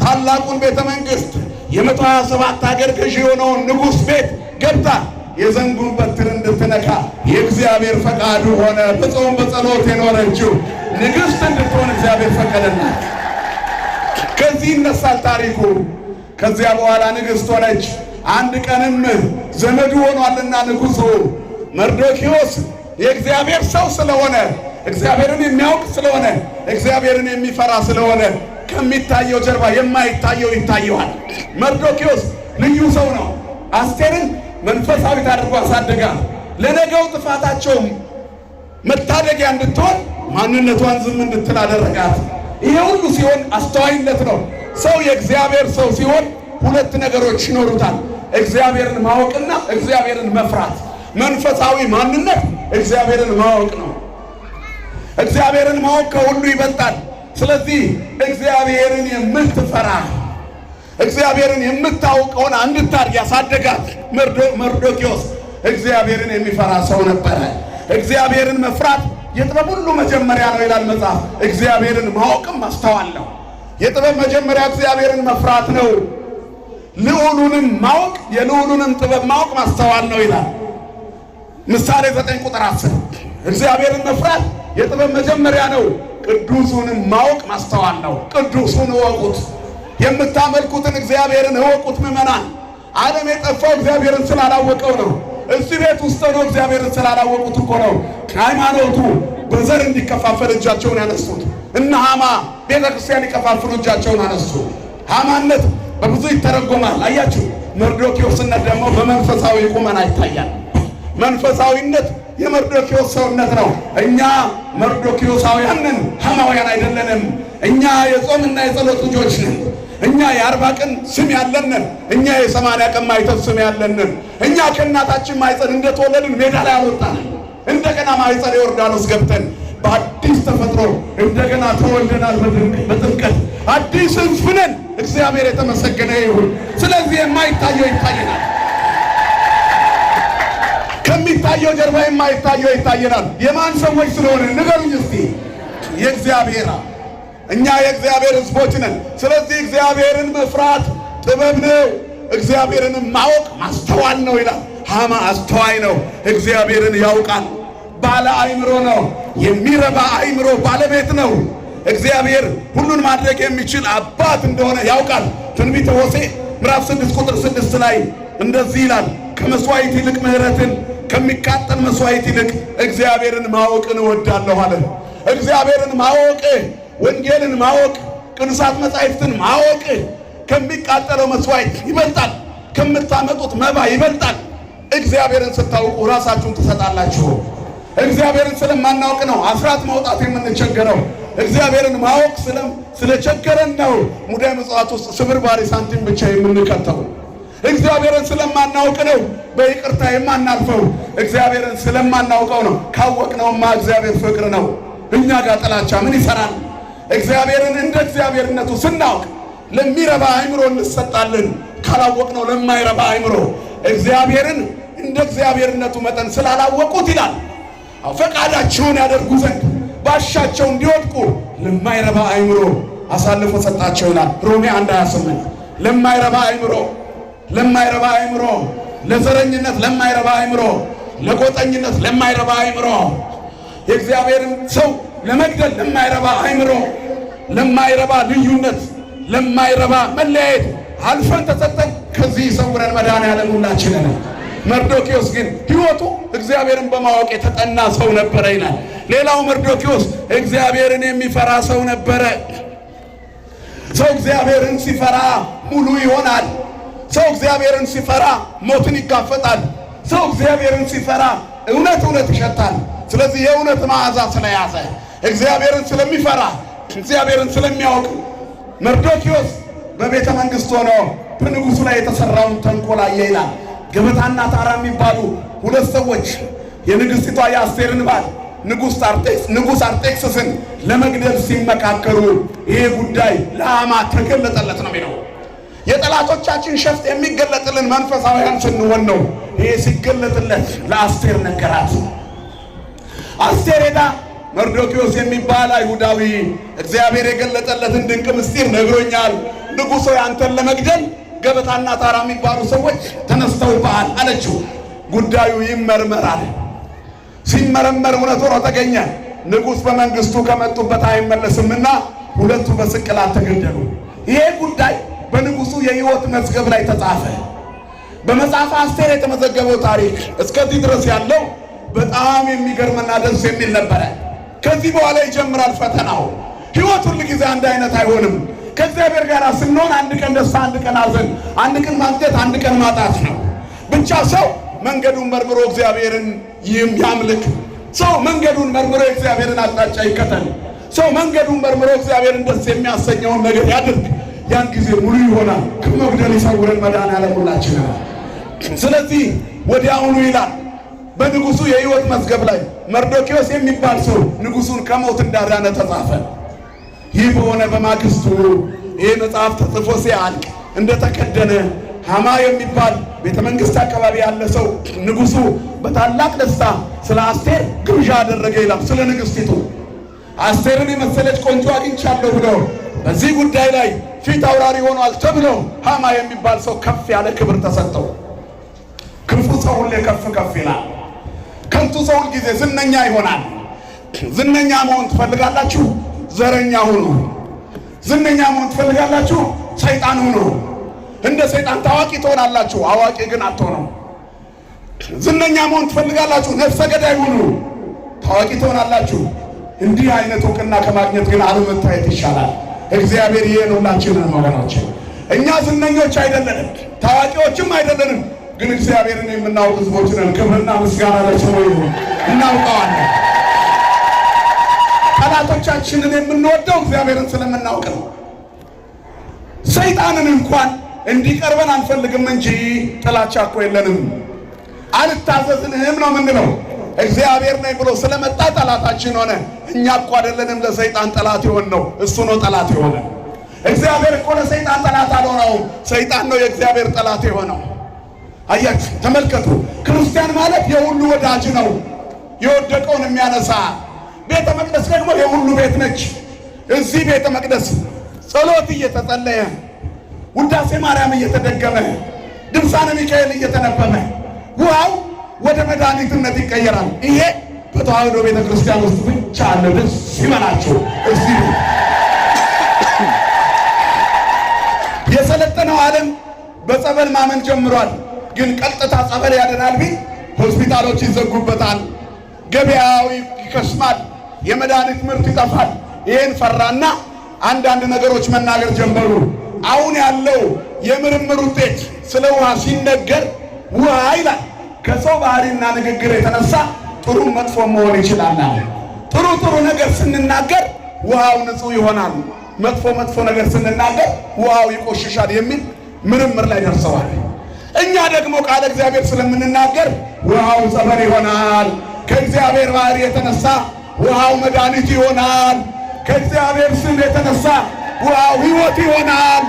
ታላቁን ቤተ መንግስት የ127 ሀገር ገዢ የሆነውን ንጉሥ ቤት ገብታ የዘንጉን በትር እንድትነካ የእግዚአብሔር ፈቃዱ ሆነ። በጾም በጸሎት የኖረችው ንግሥት እንድትሆን እግዚአብሔር ፈቀደላት። ከዚህ ይነሳል ታሪኩ። ከዚያ በኋላ ንግሥት ሆነች። አንድ ቀንም ዘመዱ ሆኗልና ንጉሡ መርዶክዮስ የእግዚአብሔር ሰው ስለሆነ እግዚአብሔርን የሚያውቅ ስለሆነ እግዚአብሔርን የሚፈራ ስለሆነ ከሚታየው ጀርባ የማይታየው ይታየዋል። መርዶክዮስ ልዩ ሰው ነው። አስቴርን መንፈሳዊት አድርጎ አሳደጋ። ለነገው ጥፋታቸው መታደጊያ እንድትሆን ማንነቷን ዝም እንድትል አደረጋት። ይሄ ሁሉ ሲሆን አስተዋይነት ነው። ሰው የእግዚአብሔር ሰው ሲሆን ሁለት ነገሮች ይኖሩታል፣ እግዚአብሔርን ማወቅና እግዚአብሔርን መፍራት። መንፈሳዊ ማንነት እግዚአብሔርን ማወቅ ነው። እግዚአብሔርን ማወቅ ከሁሉ ይበልጣል። ስለዚህ እግዚአብሔርን የምትፈራ እግዚአብሔርን የምታውቀውን እንድታድግ ያሳደጋት መርዶክዮስ እግዚአብሔርን የሚፈራ ሰው ነበረ። እግዚአብሔርን መፍራት የጥበብ ሁሉ መጀመሪያ ነው ይላል መጽሐፍ። እግዚአብሔርን ማወቅም ማስተዋል ነው። የጥበብ መጀመሪያ እግዚአብሔርን መፍራት ነው። ልዑሉንም ማወቅ የልዑሉንም ጥበብ ማወቅ ማስተዋል ነው ይላል ምሳሌ 9 ቁጥር 10። እግዚአብሔርን መፍራት የጥበብ መጀመሪያ ነው። ቅዱሱንም ማወቅ ማስተዋል ነው። ቅዱሱን እወቁት፣ የምታመልኩትን እግዚአብሔርን እወቁት። ምዕመናን፣ ዓለም የጠፋው እግዚአብሔርን ስላላወቀው ነው። እዚህ ቤት ውስጥ ነው እግዚአብሔርን ስላላወቁት እኮ ነው ሃይማኖቱ በዘር እንዲከፋፈል እጃቸውን ያነሱት። እነ ሃማ ቤተ ክርስቲያን ሊከፋፍሉ እጃቸውን አነሱ። ሃማነት በብዙ ይተረጎማል። አያችሁ፣ መርዶክዮስነት ደግሞ በመንፈሳዊ ቁመና ይታያል። መንፈሳዊነት የመርዶክዮስ ሰውነት ነው። እኛ መርዶክዮሳውያን ነን፣ ሃማውያን አይደለንም። እኛ የጾምና የጸሎት ልጆች ነን። እኛ የ40 ቀን ስም ያለንን፣ እኛ የ80 ቀን ማይተት ስም ያለንን። እኛ ከእናታችን ማይፀን እንደተወለድን ሜዳ ላይ አልወጣን። እንደገና ማይፀን ዮርዳኖስ ገብተን በአዲስ ተፈጥሮ እንደገና ተወልደናል። በጥምቀት አዲስ ሕዝብ ነን። እግዚአብሔር የተመሰገነ ይሁን። ስለዚህ የማይታየው ይታየናል። ከሚታየው ጀርባ የማይታየው ይታየናል። የማን ሰዎች ስለሆነ ንገሩኝ እስቲ? የእግዚአብሔር። እኛ የእግዚአብሔር ሕዝቦች ነን። ስለዚህ እግዚአብሔርን መፍራት ጥበብ ነው። እግዚአብሔርን ማወቅ ማስተዋል ነው ይላል። ሃማ አስተዋይ ነው፣ እግዚአብሔርን ያውቃል። ባለ አእምሮ ነው፣ የሚረባ አእምሮ ባለቤት ነው። እግዚአብሔር ሁሉን ማድረግ የሚችል አባት እንደሆነ ያውቃል። ትንቢተ ሆሴዕ ምዕራፍ 6 ቁጥር 6 ላይ እንደዚህ ይላል፣ ከመስዋዕት ይልቅ ምሕረትን ከሚቃጠል መስዋዕት ይልቅ እግዚአብሔርን ማወቅን እወዳለሁ አለ። እግዚአብሔርን ማወቅ፣ ወንጌልን ማወቅ፣ ቅዱሳት መጻሕፍትን ማወቅ ከሚቃጠለው መስዋዕት ይበልጣል፣ ከምታመጡት መባ ይበልጣል። እግዚአብሔርን ስታውቁ ራሳችሁን ትሰጣላችሁ። እግዚአብሔርን ስለማናውቅ ነው አስራት ማውጣት የምንቸገረው። እግዚአብሔርን ማወቅ ስለቸገረን ነው ሙዳየ ምጽዋት ውስጥ ስብርባሪ ሳንቲም ብቻ የምንከተው። እግዚአብሔርን ስለማናውቅ ነው በይቅርታ የማናልፈው። እግዚአብሔርን ስለማናውቀው ነው። ካወቅነውማ እግዚአብሔር ፍቅር ነው። እኛ ጋር ጥላቻ ምን ይሰራል? እግዚአብሔርን እንደ እግዚአብሔርነቱ ስናውቅ ለሚረባ አእምሮ እንሰጣለን። ካላወቅነው ለማይረባ አእምሮ። እግዚአብሔርን እንደ እግዚአብሔርነቱ መጠን ስላላወቁት ይላል ፈቃዳቸውን ያደርጉ ዘንድ ባሻቸው እንዲወድቁ ለማይረባ አእምሮ አሳልፎ ሰጣቸው ይላል ሮሜ 1:28። ለማይረባ አእምሮ፣ ለማይረባ አእምሮ፣ ለዘረኝነት ለማይረባ አእምሮ፣ ለጎጠኝነት ለማይረባ አእምሮ፣ የእግዚአብሔርን ሰው ለመግደል ለማይረባ አእምሮ፣ ለማይረባ ልዩነት፣ ለማይረባ መለያየት አልፈን ተሰጠን። ከዚህ ይሰውረን መድኃኔዓለም ሁላችንን። መርዶክዮስ ግን ሕይወቱ እግዚአብሔርን በማወቅ የተጠና ሰው ነበረ ይላል። ሌላው መርዶክዮስ እግዚአብሔርን የሚፈራ ሰው ነበረ። ሰው እግዚአብሔርን ሲፈራ ሙሉ ይሆናል። ሰው እግዚአብሔርን ሲፈራ ሞትን ይጋፈጣል። ሰው እግዚአብሔርን ሲፈራ እውነት ይሸታል። ስለዚህ የእውነት መዓዛ ስለያዘ እግዚአብሔርን ስለሚፈራ እግዚአብሔርን ስለሚያውቅ መርዶክዮስ በቤተ መንግሥት ሆኖ በንጉሡ ላይ የተሰራውን ተንኮል አየ ይላል። ገበታና ታራ የሚባሉ ሁለት ሰዎች የንግሥቲቷ የአስቴርን ባል ንጉሥ አርጤክስስን ለመግደል ሲመካከሩ ይሄ ጉዳይ ለሐማ ተገለጠለት ነው የሚለው። የጠላቶቻችን ሸፍጥ የሚገለጥልን መንፈሳውያን ስንሆን ነው። ይሄ ሲገለጥለት ለአስቴር ነገራት። አስቴር ሄዳ መርዶክዮስ የሚባል አይሁዳዊ እግዚአብሔር የገለጠለትን ድንቅ ምስጢር ነግሮኛል፣ ንጉሥ ሆይ አንተን ለመግደል ገበታና ታራ የሚባሉ ሰዎች ተነስተውብሃል አለችው። ጉዳዩ ይመርመራል። ሲመረመር እውነት ሆኖ ተገኘ። ንጉሥ በመንግስቱ ከመጡበት አይመለስምና ሁለቱ በስቅላት ተገደሉ። ይሄ ጉዳይ በንጉሱ የሕይወት መዝገብ ላይ ተጻፈ። በመጽሐፈ አስቴር የተመዘገበው ታሪክ እስከዚህ ድረስ ያለው በጣም የሚገርምና ደስ የሚል ነበረ። ከዚህ በኋላ ይጀምራል ፈተናው። ሕይወት ሁሉ ጊዜ አንድ አይነት አይሆንም። ከእግዚአብሔር ጋር ስንሆን አንድ ቀን ደስታ፣ አንድ ቀን ሐዘን፣ አንድ ቀን ማግኘት፣ አንድ ቀን ማጣት ነው። ብቻ ሰው መንገዱን መርምሮ እግዚአብሔርን ያምልክ። ሰው መንገዱን መርምሮ እግዚአብሔርን አቅጣጫ ይከተል። ሰው መንገዱን መርምሮ እግዚአብሔርን ደስ የሚያሰኘውን ነገር ያድርግ። ያን ጊዜ ሙሉ ይሆናል። ከመጉደል ይሰውረን መድኃኔዓለም ሁላችንን። ስለዚህ ወዲያውኑ ይላል በንጉሱ የሕይወት መዝገብ ላይ መርዶክዮስ የሚባል ሰው ንጉሱን ከሞት እንዳዳነ ተጻፈ። ይህ በሆነ በማግስቱ ይህ መጽሐፍ ተጽፎ ሲያልቅ እንደተከደነ ሐማ የሚባል ቤተ መንግስት አካባቢ ያለ ሰው ንጉሱ በታላቅ ደስታ ስለ አስቴር ግብዣ አደረገ ይላል። ስለ ንግሥቲቱ አስቴርን የመሰለች ቆንጆ አግኝቻለሁ ብሎ በዚህ ጉዳይ ላይ ፊት አውራሪ ሆኗል ተብሎ ሐማ የሚባል ሰው ከፍ ያለ ክብር ተሰጠው። ክፉ ሰው ሁሌ ከፍ ከፍ ይላል። ከንቱ ሰው ሁል ጊዜ ዝነኛ ይሆናል። ዝነኛ መሆን ትፈልጋላችሁ? ዘረኛ ሁኑ። ዝነኛ መሆን ትፈልጋላችሁ? ሰይጣን ሁኑ። እንደ ሰይጣን ታዋቂ ትሆናላችሁ፣ አዋቂ ግን አትሆኑም። ዝነኛ መሆን ትፈልጋላችሁ? ነፍሰ ገዳይ ሁኑ፣ ታዋቂ ትሆናላችሁ። እንዲህ አይነት እውቅና ከማግኘት ግን አለመታየት ይሻላል። እግዚአብሔር ይሄን ሁላችንን ወገኖችን፣ እኛ ዝነኞች አይደለንም፣ ታዋቂዎችም አይደለንም፣ ግን እግዚአብሔርን የምናውቅ ሕዝቦች ነን። ክብርና ምስጋና ለስሙ ይሁን። እናውቀዋለን። ጠላቶቻችንን የምንወደው እግዚአብሔርን ስለምናውቅ ነው። ሰይጣንን እንኳን እንዲቀርበን አንፈልግም እንጂ ጥላቻ እኮ የለንም። አልታዘዝንህም ነው ምንለው። እግዚአብሔር ነኝ ብሎ ስለመጣ ጠላታችን ሆነ። እኛ እኮ አይደለንም ለሰይጣን ጠላት የሆን ነው፣ እሱ ነው ጠላት የሆነ። እግዚአብሔር እኮ ለሰይጣን ጠላት አልሆነውም፣ ሰይጣን ነው የእግዚአብሔር ጠላት የሆነው። አያችሁ፣ ተመልከቱ። ክርስቲያን ማለት የሁሉ ወዳጅ ነው፣ የወደቀውን የሚያነሳ። ቤተ መቅደስ ደግሞ የሁሉ ቤት ነች። እዚህ ቤተ መቅደስ ጸሎት እየተጸለየ ውዳሴ ማርያም እየተደገመ ድርሳነ ሚካኤል እየተነበበ ውሃው ወደ መድኃኒትነት ይቀየራል። ይሄ በተዋህዶ ቤተ ክርስቲያን ውስጥ ብቻ አለ። ደስ ይበላችሁ። እዚህ የሰለጠነው ዓለም በጸበል ማመን ጀምሯል። ግን ቀጥታ ጸበል ያድናል ቢል ሆስፒታሎች ይዘጉበታል፣ ገበያው ይከስማል፣ የመድኃኒት ምርት ይጠፋል። ይሄን ፈራና አንዳንድ ነገሮች መናገር ጀመሩ። አሁን ያለው የምርምር ውጤት ስለ ውሃ ሲነገር ውሃ ይላል ከሰው ባህሪና ንግግር የተነሳ ጥሩ መጥፎ መሆን ይችላል። ጥሩ ነገር ስንናገር ውሃው ንጹህ ይሆናል፣ መጥፎ ነገር ስንናገር ውሃው ይቆሽሻል የሚል ምርምር ላይ ደርሰዋል። እኛ ደግሞ ቃለ እግዚአብሔር ስለምንናገር ውሃው ጸበል ይሆናል። ከእግዚአብሔር ባህሪ የተነሳ ውሃው መድኃኒት ይሆናል። ከእግዚአብሔር ስም የተነሳ ውሃው ሕይወት ይሆናል።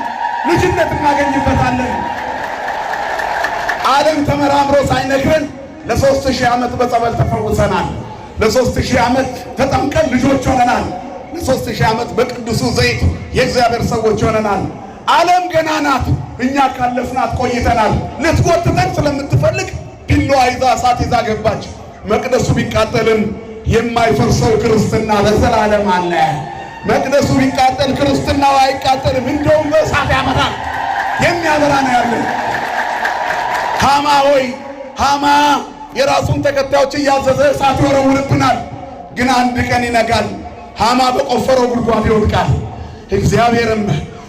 ልጅነት እናገኝበታለን። ዓለም ተመራምሮ ሳይነግረን ለ3000 ዓመት በጸበል ተፈውሰናል። ለ3000 ዓመት ተጠምቀን ልጆች ሆነናል። ለ3000 ዓመት በቅዱሱ ዘይት የእግዚአብሔር ሰዎች ሆነናል። ዓለም ገና ናት፣ እኛ ካለፍናት ቆይተናል። ልትጎትተን ስለምትፈልግ ቢላዋ ይዛ እሳት ይዛ ገባች። መቅደሱ ቢቃጠልም የማይፈርሰው ክርስትና ለዘላለም አለ። መቅደሱ ቢቃጠል ክርስትናው አይቃጠልም፣ እንደውም በእሳት ያበራል። የሚያበራ ነው ያለን። ሐማ ሆይ ሐማ የራሱን ተከታዮች እያዘዘ እሳት ይወረውርብናል። ግን አንድ ቀን ይነጋል፣ ሐማ በቆፈረው ጉድጓድ ይወድቃል። እግዚአብሔርም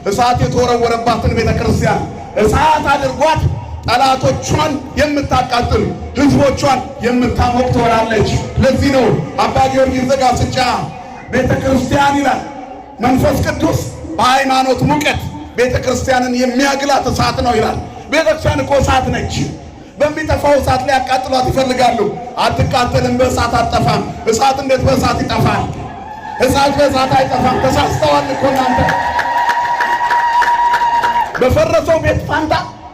እሳት የተወረወረባትን ቤተ ክርስቲያን እሳት አድርጓት ጠላቶቿን የምታቃጥል ሕዝቦቿን የምታሞቅ ትሆናለች። ለዚህ ነው አባ ጊዮርጊስ ዘጋስጫ ቤተ ክርስቲያን ይላል መንፈስ ቅዱስ በሃይማኖት ሙቀት ቤተ ክርስቲያንን የሚያግላት እሳት ነው ይላል። ቤተ ክርስቲያን እኮ እሳት ነች። በሚጠፋው እሳት ላይ ያቃጥሏት ይፈልጋሉ። አትቃጠልም፣ በእሳት አትጠፋም። እሳት እንዴት በእሳት ይጠፋል? እሳት በእሳት አይጠፋም። ተሳስተዋል እኮ እናንተ። በፈረሰው ቤት ፋንታ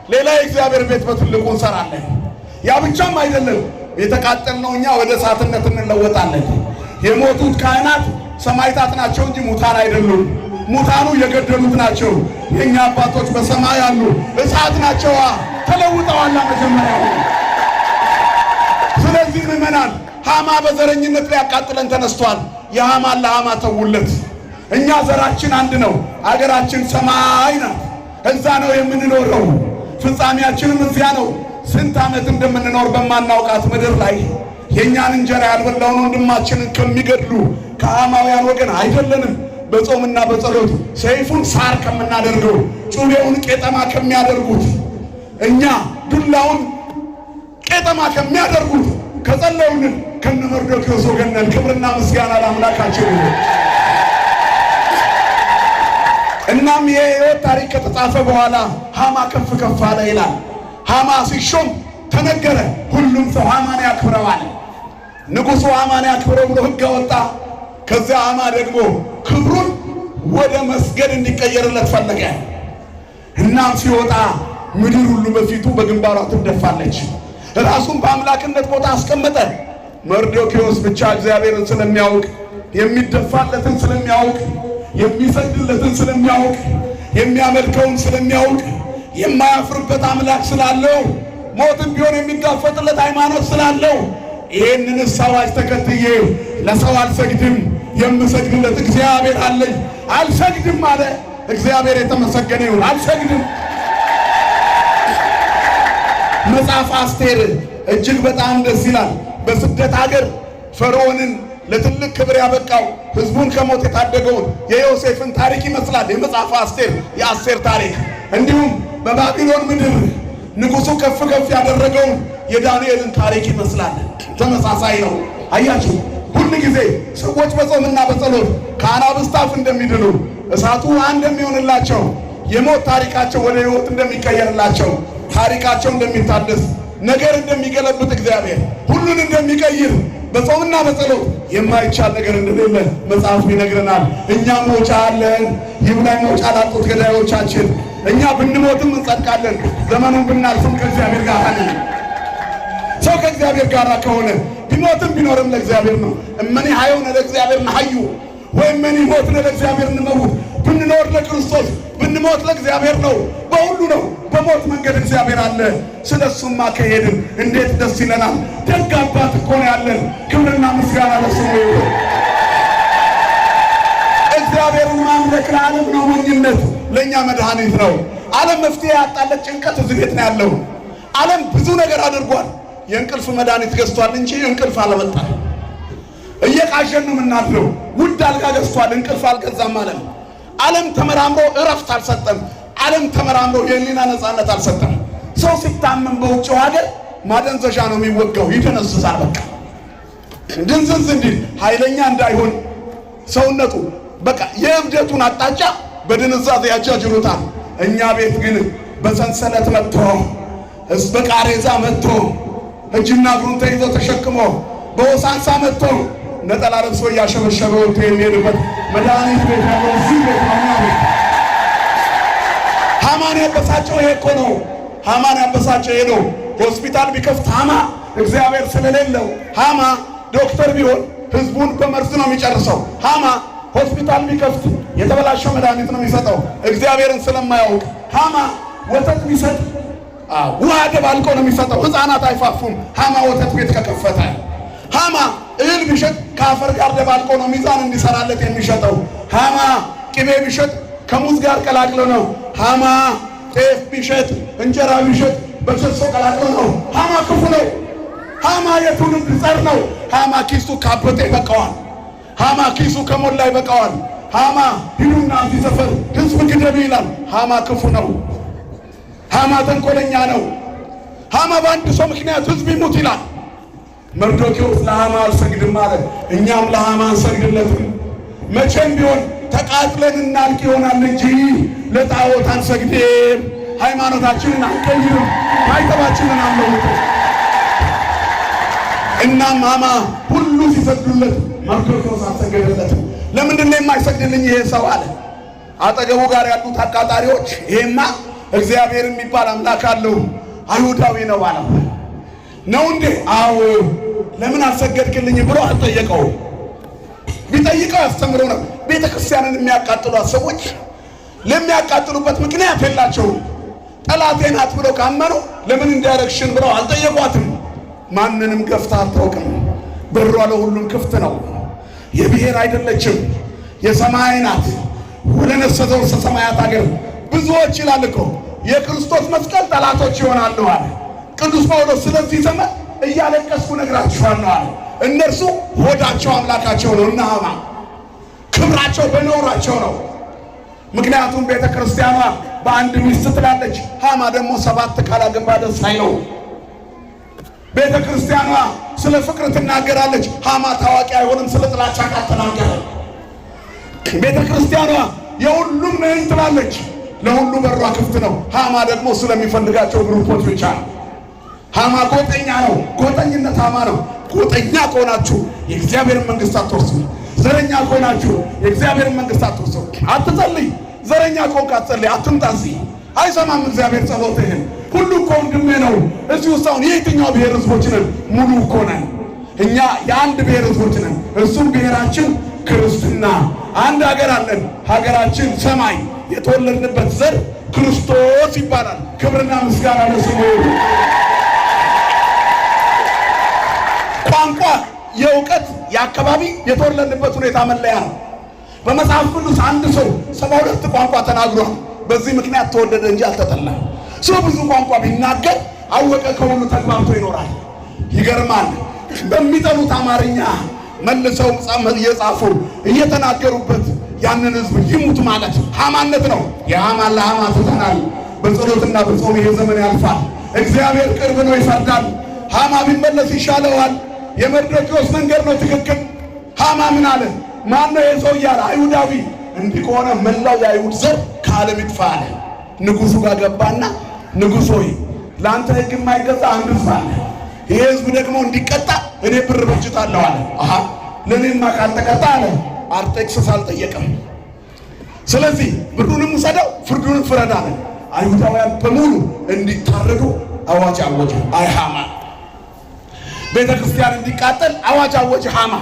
ሌላ የእግዚአብሔር ቤት በትልቁ እንሰራለን። ያ ብቻም አይደለም፣ የተቃጠልነው እኛ ወደ እሳትነት እንለወጣለን። የሞቱት ካህናት ሰማዕታት ናቸው እንጂ ሙታን አይደሉም። ሙታኑ የገደሉት ናቸው። የኛ አባቶች በሰማይ ያሉ እሳት ናቸው፣ ተለውጠዋል መጀመሪያው። ስለዚህ ምዕመናን ሃማ በዘረኝነት ላይ ያቃጥለን ተነስቷል። የሃማን ለሃማ ተውለት። እኛ ዘራችን አንድ ነው፣ አገራችን ሰማይ ናት። እዛ ነው የምንኖረው፣ ፍጻሜያችንም እዚያ ነው። ስንት ዓመት እንደምንኖር በማናውቃት ምድር ላይ የእኛን እንጀራ ያልበላውን ወንድማችንን ከሚገድሉ ከሃማውያን ወገን አይደለንም። በጾምና በጸሎት ሰይፉን ሳር ከምናደርገው ጩቤውን ቄጠማ ከሚያደርጉት እኛ ዱላውን ቄጠማ ከሚያደርጉት ከጸለዩልን ከነ መርዶክዮስ ወገን ነን። ክብርና ምስጋና ለአምላካችን ይሁን። እናም የሕይወት ታሪክ ከተጻፈ በኋላ ሃማ ከፍ ከፍ አለ ይላል። ሃማ ሲሾም ተነገረ። ሁሉም ሰው ሃማን ያክብረዋል። ንጉሡ ሃማን ያክብረው ብሎ ሕግ አወጣ። ከዚያ ሃማ ደግሞ ክብሩን ወደ መስገድ እንዲቀየርለት ፈለገ። እናም ሲወጣ ምድር ሁሉ በፊቱ በግንባሯ ትደፋለች። ራሱን በአምላክነት ቦታ አስቀመጠ። መርዶክዮስ ብቻ እግዚአብሔርን ስለሚያውቅ፣ የሚደፋለትን ስለሚያውቅ፣ የሚሰግድለትን ስለሚያውቅ፣ የሚያመልከውን ስለሚያውቅ፣ የማያፍርበት አምላክ ስላለው፣ ሞትን ቢሆን የሚጋፈጥለት ሃይማኖት ስላለው ይህንን አዋጅ ተከትዬ ለሰው አልሰግድም፣ የምሰግድለት እግዚአብሔር አለኝ፣ አልሰግድም አለ። እግዚአብሔር የተመሰገነ ይሁን። አልሰግድም። መጽሐፈ አስቴር እጅግ በጣም ደስ ይላል። በስደት ሀገር ፈርዖንን ለትልቅ ክብር ያበቃው ሕዝቡን ከሞት የታደገውን የዮሴፍን ታሪክ ይመስላል የመጽሐፈ አስቴር የአስቴር ታሪክ። እንዲሁም በባቢሎን ምድር ንጉሡ ከፍ ከፍ ያደረገውን የዳንኤልን ታሪክ ይመስላል። ተመሳሳይ ነው። አያችሁ፣ ሁል ጊዜ ሰዎች በጾምና በጸሎት ከአናብስት አፍ እንደሚድኑ፣ እሳቱ እንደሚሆንላቸው፣ የሞት ታሪካቸው ወደ ሕይወት እንደሚቀየርላቸው፣ ታሪካቸው እንደሚታደስ፣ ነገር እንደሚገለብጥ፣ እግዚአብሔር ሁሉን እንደሚቀይር፣ በጾምና በጸሎት የማይቻል ነገር እንደሌለ መጽሐፉ ይነግረናል። እኛ መውጫ አለን። ይብላኝ መውጫ ላጡት ገዳዮቻችን እኛ ብንሞትም እንጸድቃለን። ዘመኑን ብናልፍም ከእግዚአብሔር ጋር ነን። ሰው ከእግዚአብሔር ጋር ከሆነ ቢሞትም ቢኖርም ለእግዚአብሔር ነው። እመኒ ሀየውነ ለእግዚአብሔር ነሐዩ ወእመኒ ሞትነ ለእግዚአብሔር እንመውት። ብንኖር ለክርስቶስ ብንሞት ለእግዚአብሔር ነው። በሁሉ ነው። በሞት መንገድ እግዚአብሔር አለ። ስለሱማ ከሄድን እንዴት ደስ ይለናል። ደግ አባት እኮ ነው ያለን። ክብርና ምስጋና ለስሙ ይሁን። እግዚአብሔርን ማምለክ ለዓለም ነው ሞኝነት፣ ለእኛ መድኃኒት ነው። ዓለም መፍትሄ ያጣለት ጭንቀት እዚህ ቤት ነው ያለው። ዓለም ብዙ ነገር አድርጓል። የእንቅልፍ መድኃኒት ገዝቷል እንጂ እንቅልፍ አለመጣም። እየቃዠን ነው የምናድረው። ውድ አልጋ ገዝቷል፣ እንቅልፍ አልገዛም። ዓለም ተመራምሮ እረፍት አልሰጠም። ዓለም ተመራምሮ የህሊና ነፃነት አልሰጠም። ሰው ሲታመም በውጭው ሀገር ማደንዘዣ ነው የሚወጋው፣ ይደነዝዛል። በቃ ድንዝዝ እንዲል ኃይለኛ እንዳይሆን ሰውነቱ በቃ የእብደቱን አቅጣጫ በድንዛዜ ያጃጅሩታል። እኛ ቤት ግን በሰንሰለት መጥቶ በቃሬዛ መጥቶ እጅና እግሩን ተይዞ ተሸክሞ በወሳንሳ መጥቶ ነጠላ ለብሶ እያሸበሸበ ወጥቶ የሚሄድበት መድኃኒት ቤት ያለው እዚህ ቤት ነው። ሃማን ያበሳጨው ይሄ እኮ ነው። ሃማን ያበሳጨው ይሄ ነው። ሆስፒታል ቢከፍት ሃማ እግዚአብሔር ስለሌለው፣ ሃማ ዶክተር ቢሆን ህዝቡን በመርዝ ነው የሚጨርሰው። ሃማ ሆስፒታል ቢከፍት የተበላሸው መድኃኒት ነው የሚሰጠው እግዚአብሔርን ስለማያውቅ። ሃማ ወተት ቢሰጥ ውሃ ደባልቆ ነው የሚሰጠው። ህፃናት አይፋፉም ሃማ ወተት ቤት ከከፈተ። ሃማ እህል ቢሸጥ ከአፈር ጋር ደባልቆ ነው ሚዛን እንዲሰራለት የሚሸጠው። ሃማ ቅቤ ቢሸጥ ከሙዝ ጋር ቀላቅሎ ነው። ሃማ ጤፍ ቢሸጥ እንጀራ ቢሸጥ በሸሶ ቀላቅሎ ነው። ሃማ ክፉ ነው። ሃማ የትውልድ ጸር ነው። ሃማ ኪሱ ካበጠ ይበቃዋል። ሃማ ኪሱ ከሞላ ይበቃዋል። ሃማ ሂዱና እዚህ ሰፈር ህዝብ ግደሉ ይላል። ሃማ ክፉ ነው። ሃማ ተንኮለኛ ነው። ሃማ በአንድ ሰው ምክንያት ህዝብ ይሙት ይላል። መርዶክዮስ ለሃማ አልሰግድም አለ። እኛም ለሃማ አንሰግድለትም። መቼም ቢሆን ተቃጥለን እናልቅ ይሆናል እንጂ ለጣዖት አንሰግድም። ሃይማኖታችንን አንቀይርም፣ ማይተባችንን አንለውጥ። እናም ሃማ ሁሉ ሲሰግዱለት መርዶክዮስ አልሰገደለትም። ለምንድን ነው የማይሰግድልኝ ይሄ ሰው አለ። አጠገቡ ጋር ያሉት አቃጣሪዎች ይሄማ እግዚአብሔር የሚባል አምላክ አለው አይሁዳዊ ነው አለው። ነው እንዴ? አዎ። ለምን አልሰገድክልኝ ብሎ አልጠየቀው። ቢጠይቀው ያስተምረው ነው። ቤተ ክርስቲያንን የሚያቃጥሏት ሰዎች ለሚያቃጥሉበት ምክንያት የላቸውም። ጠላቴ ናት ብለው ካመኑ ለምን እንዲያረግሽን ብለው አልጠየቋትም። ማንንም ገፍታ አታውቅም። በሯ ለሁሉም ክፍት ነው። የብሔር አይደለችም፣ የሰማይ ናት። ወደ ነሰተው ሰማያት አገር ብዙዎች ይላል እኮ የክርስቶስ መስቀል ጠላቶች ይሆናሉ አለ ቅዱስ ጳውሎስ። ስለዚህ ዘመን እያለቀስኩ ነግራችኋለሁ አለ። እነርሱ ሆዳቸው አምላካቸው ነው እና ሃማ ክብራቸው በኖራቸው ነው። ምክንያቱም ቤተ ክርስቲያኗ በአንድ ሚስት ትላለች፣ ሃማ ደግሞ 7 ካላገባ ደስ አይለው። ቤተ ክርስቲያኗ ስለ ፍቅር ትናገራለች፣ ሃማ ታዋቂ አይሆንም ስለ ጥላቻ ቃል ተናገረ። ቤተ ክርስቲያኗ የሁሉም ነን ትላለች፣ ለሁሉ በሯ ክፍት ነው። ሃማ ደግሞ ስለሚፈልጋቸው ግሩፖች ብቻ ነው። ሃማ ጎጠኛ ነው። ጎጠኝነት ሃማ ነው። ጎጠኛ ከሆናችሁ የእግዚአብሔርን መንግስት አትወርሱ። ዘረኛ ከሆናችሁ የእግዚአብሔርን መንግስት አትወርሱ። አትጸልይ። ዘረኛ ከሆንክ አትጸልይ። አትምጣ እዚህ። አይሰማም እግዚአብሔር ጸሎትህን። ሁሉ እኮ ወንድሜ ነው። እዚህ ውስጥ አሁን የየትኛው ብሔር ህዝቦች ነን? ሙሉ እኮ ነን። እኛ የአንድ ብሔር ህዝቦች ነን። እሱም ብሔራችን ክርስትና። አንድ ሀገር አለን። ሀገራችን ሰማይ። የተወለድንበት ዘር ክርስቶስ ይባላል። ክብርና ምስጋና ለስሙ ይሁን። ቋንቋ የእውቀት የአካባቢ የተወለድንበት ሁኔታ መለያ ነው። በመጽሐፍ ቅዱስ አንድ ሰው 72 ቋንቋ ተናግሯል። በዚህ ምክንያት ተወደደ እንጂ አልተጠላም። ሰው ብዙ ቋንቋ ቢናገር አወቀ ከሁሉ ተግባብቶ ይኖራል። ይገርማል። በሚጠሉት አማርኛ መልሰው እየጻፉ እየተናገሩበት ያንን ህዝብ ይሙት ማለት ሃማነት ነው። የሃማን ለሃማ ትተናል። በጸሎትና በጾም ይሄ ዘመን ያልፋል። እግዚአብሔር ቅርብ ነው፣ ይፈርዳል። ሃማ ቢመለስ ይሻለዋል። የመርዶክዮስ መንገድ ነው ትክክል። ሃማ ምን አለ? ማን ነው የሰው እያለ አይሁዳዊ እንዲህ ከሆነ መላው የአይሁድ ዘር ከዓለም ይጥፋ አለ። ንጉሱ ጋር ገባና ንጉሥ ሆይ ለአንተ ህግ የማይገዛ አንድ ህዝብ አለ። ይሄ ህዝብ ደግሞ እንዲቀጣ እኔ ብር በጅታለሁ አለ። አሃ ለኔማ ካልተቀጣ አለ አርጤክስስ አልጠየቀም። ስለዚህ ብሩንም ውሰደው ፍርዱንም ፍረድ አለ። አይሁዳውያን በሙሉ እንዲታረዱ አዋጅ አወጀ። አይ ሃማ ቤተ ክርስቲያን እንዲቃጠል አዋጅ አወጀ ሃማ።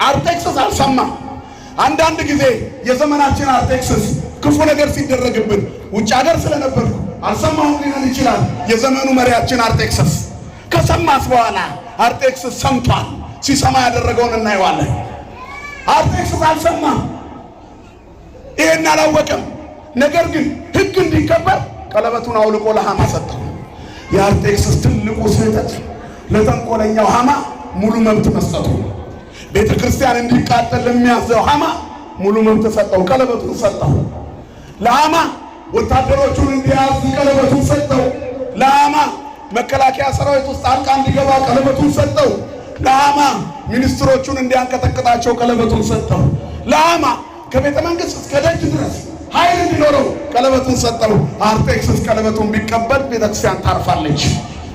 አርጤክስስ አልሰማም። አንዳንድ ጊዜ የዘመናችን አርጤክስስ ክፉ ነገር ሲደረግብን ውጭ ሀገር ስለነበርኩ አልሰማሁም ሊሆን ይችላል። የዘመኑ መሪያችን አርጤክስስ ከሰማት በኋላ አርጤክስስ ሰምቷል። ሲሰማ ያደረገውን እናየዋለን። አርጤክስስ አልሰማም፣ ይሄን አላወቀም። ነገር ግን ህግ እንዲከበር ቀለበቱን አውልቆ ለሃማ ሰጠው። የአርጤክስስ ትልቁ ስህተት ለተንኮለኛው ሃማ ሙሉ መብት መስጠቱ። ቤተ ክርስቲያን እንዲቃጠል ለሚያዘው ሃማ ሙሉ መብት ሰጠው፣ ቀለበቱን ሰጠው። ለሃማ ወታደሮቹን እንዲያዝ ቀለበቱን ሰጠው። ለሃማ መከላከያ ሰራዊት ውስጥ ጣልቃ እንዲገባ ቀለበቱን ሰጠው። ለሃማ ሚኒስትሮቹን እንዲያንቀጠቅጣቸው ቀለበቱን ሰጠው። ለሃማ ከቤተ መንግስት እስከ ደጅ ድረስ ኃይል እንዲኖረው ቀለበቱን ሰጠው። አርጤክስስ ቀለበቱን ቢቀበል ቤተክርስቲያን ታርፋለች።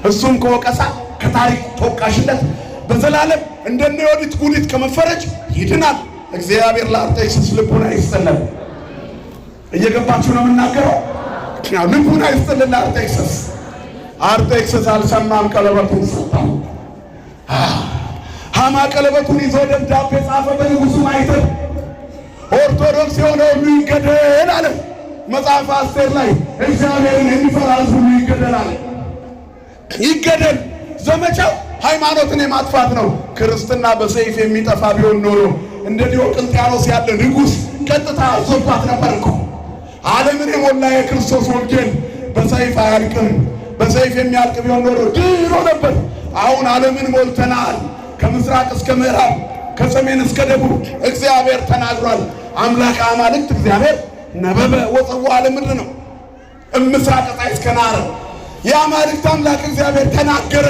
እሱም ከወቀሳ ከታሪክ ተወቃሽነት በዘላለም እንደነ ዮዲት ጉዲት ከመፈረጅ ይድናል። እግዚአብሔር ለአርጤክስስ ልቡን አይስጥልን። እየገባችሁ ነው የምናገረው? ልቡን አይስጥልን ለአርጤክስስ። አርጤክስስ አልሰማም፣ ቀለበቱን ሰጠው። ሃማ ቀለበቱን ይዞ ደብዳቤ ጻፈ በንጉሱ ማይተብ። ኦርቶዶክስ የሆነ ሁሉ ይገደል አለ። መጽሐፈ አስቴር ላይ እግዚአብሔርን የሚፈራ ሕዝብ ሁሉ ይገደል አለ። ይገደል። ዘመቻው ሃይማኖትን የማጥፋት ነው። ክርስትና በሰይፍ የሚጠፋ ቢሆን ኖሮ እንደ ዲዮቅልጥያኖስ ያለ ንጉሥ ቀጥታ አዞባት ነበር እኮ። ዓለምን የሞላ የክርስቶስ ወንጌል በሰይፍ አያልቅም። በሰይፍ የሚያልቅ ቢሆን ኖሮ ድሮ ነበር። አሁን ዓለምን ሞልተናል። ከምስራቅ እስከ ምዕራብ፣ ከሰሜን እስከ ደቡብ እግዚአብሔር ተናግሯል። አምላክ አማልክት እግዚአብሔር ነበበ ወፀዋ ለምድር ነው። ምስራቅ ፀሐይ እስከ ናረ የአማልክት አምላክ እግዚአብሔር ተናገረ፣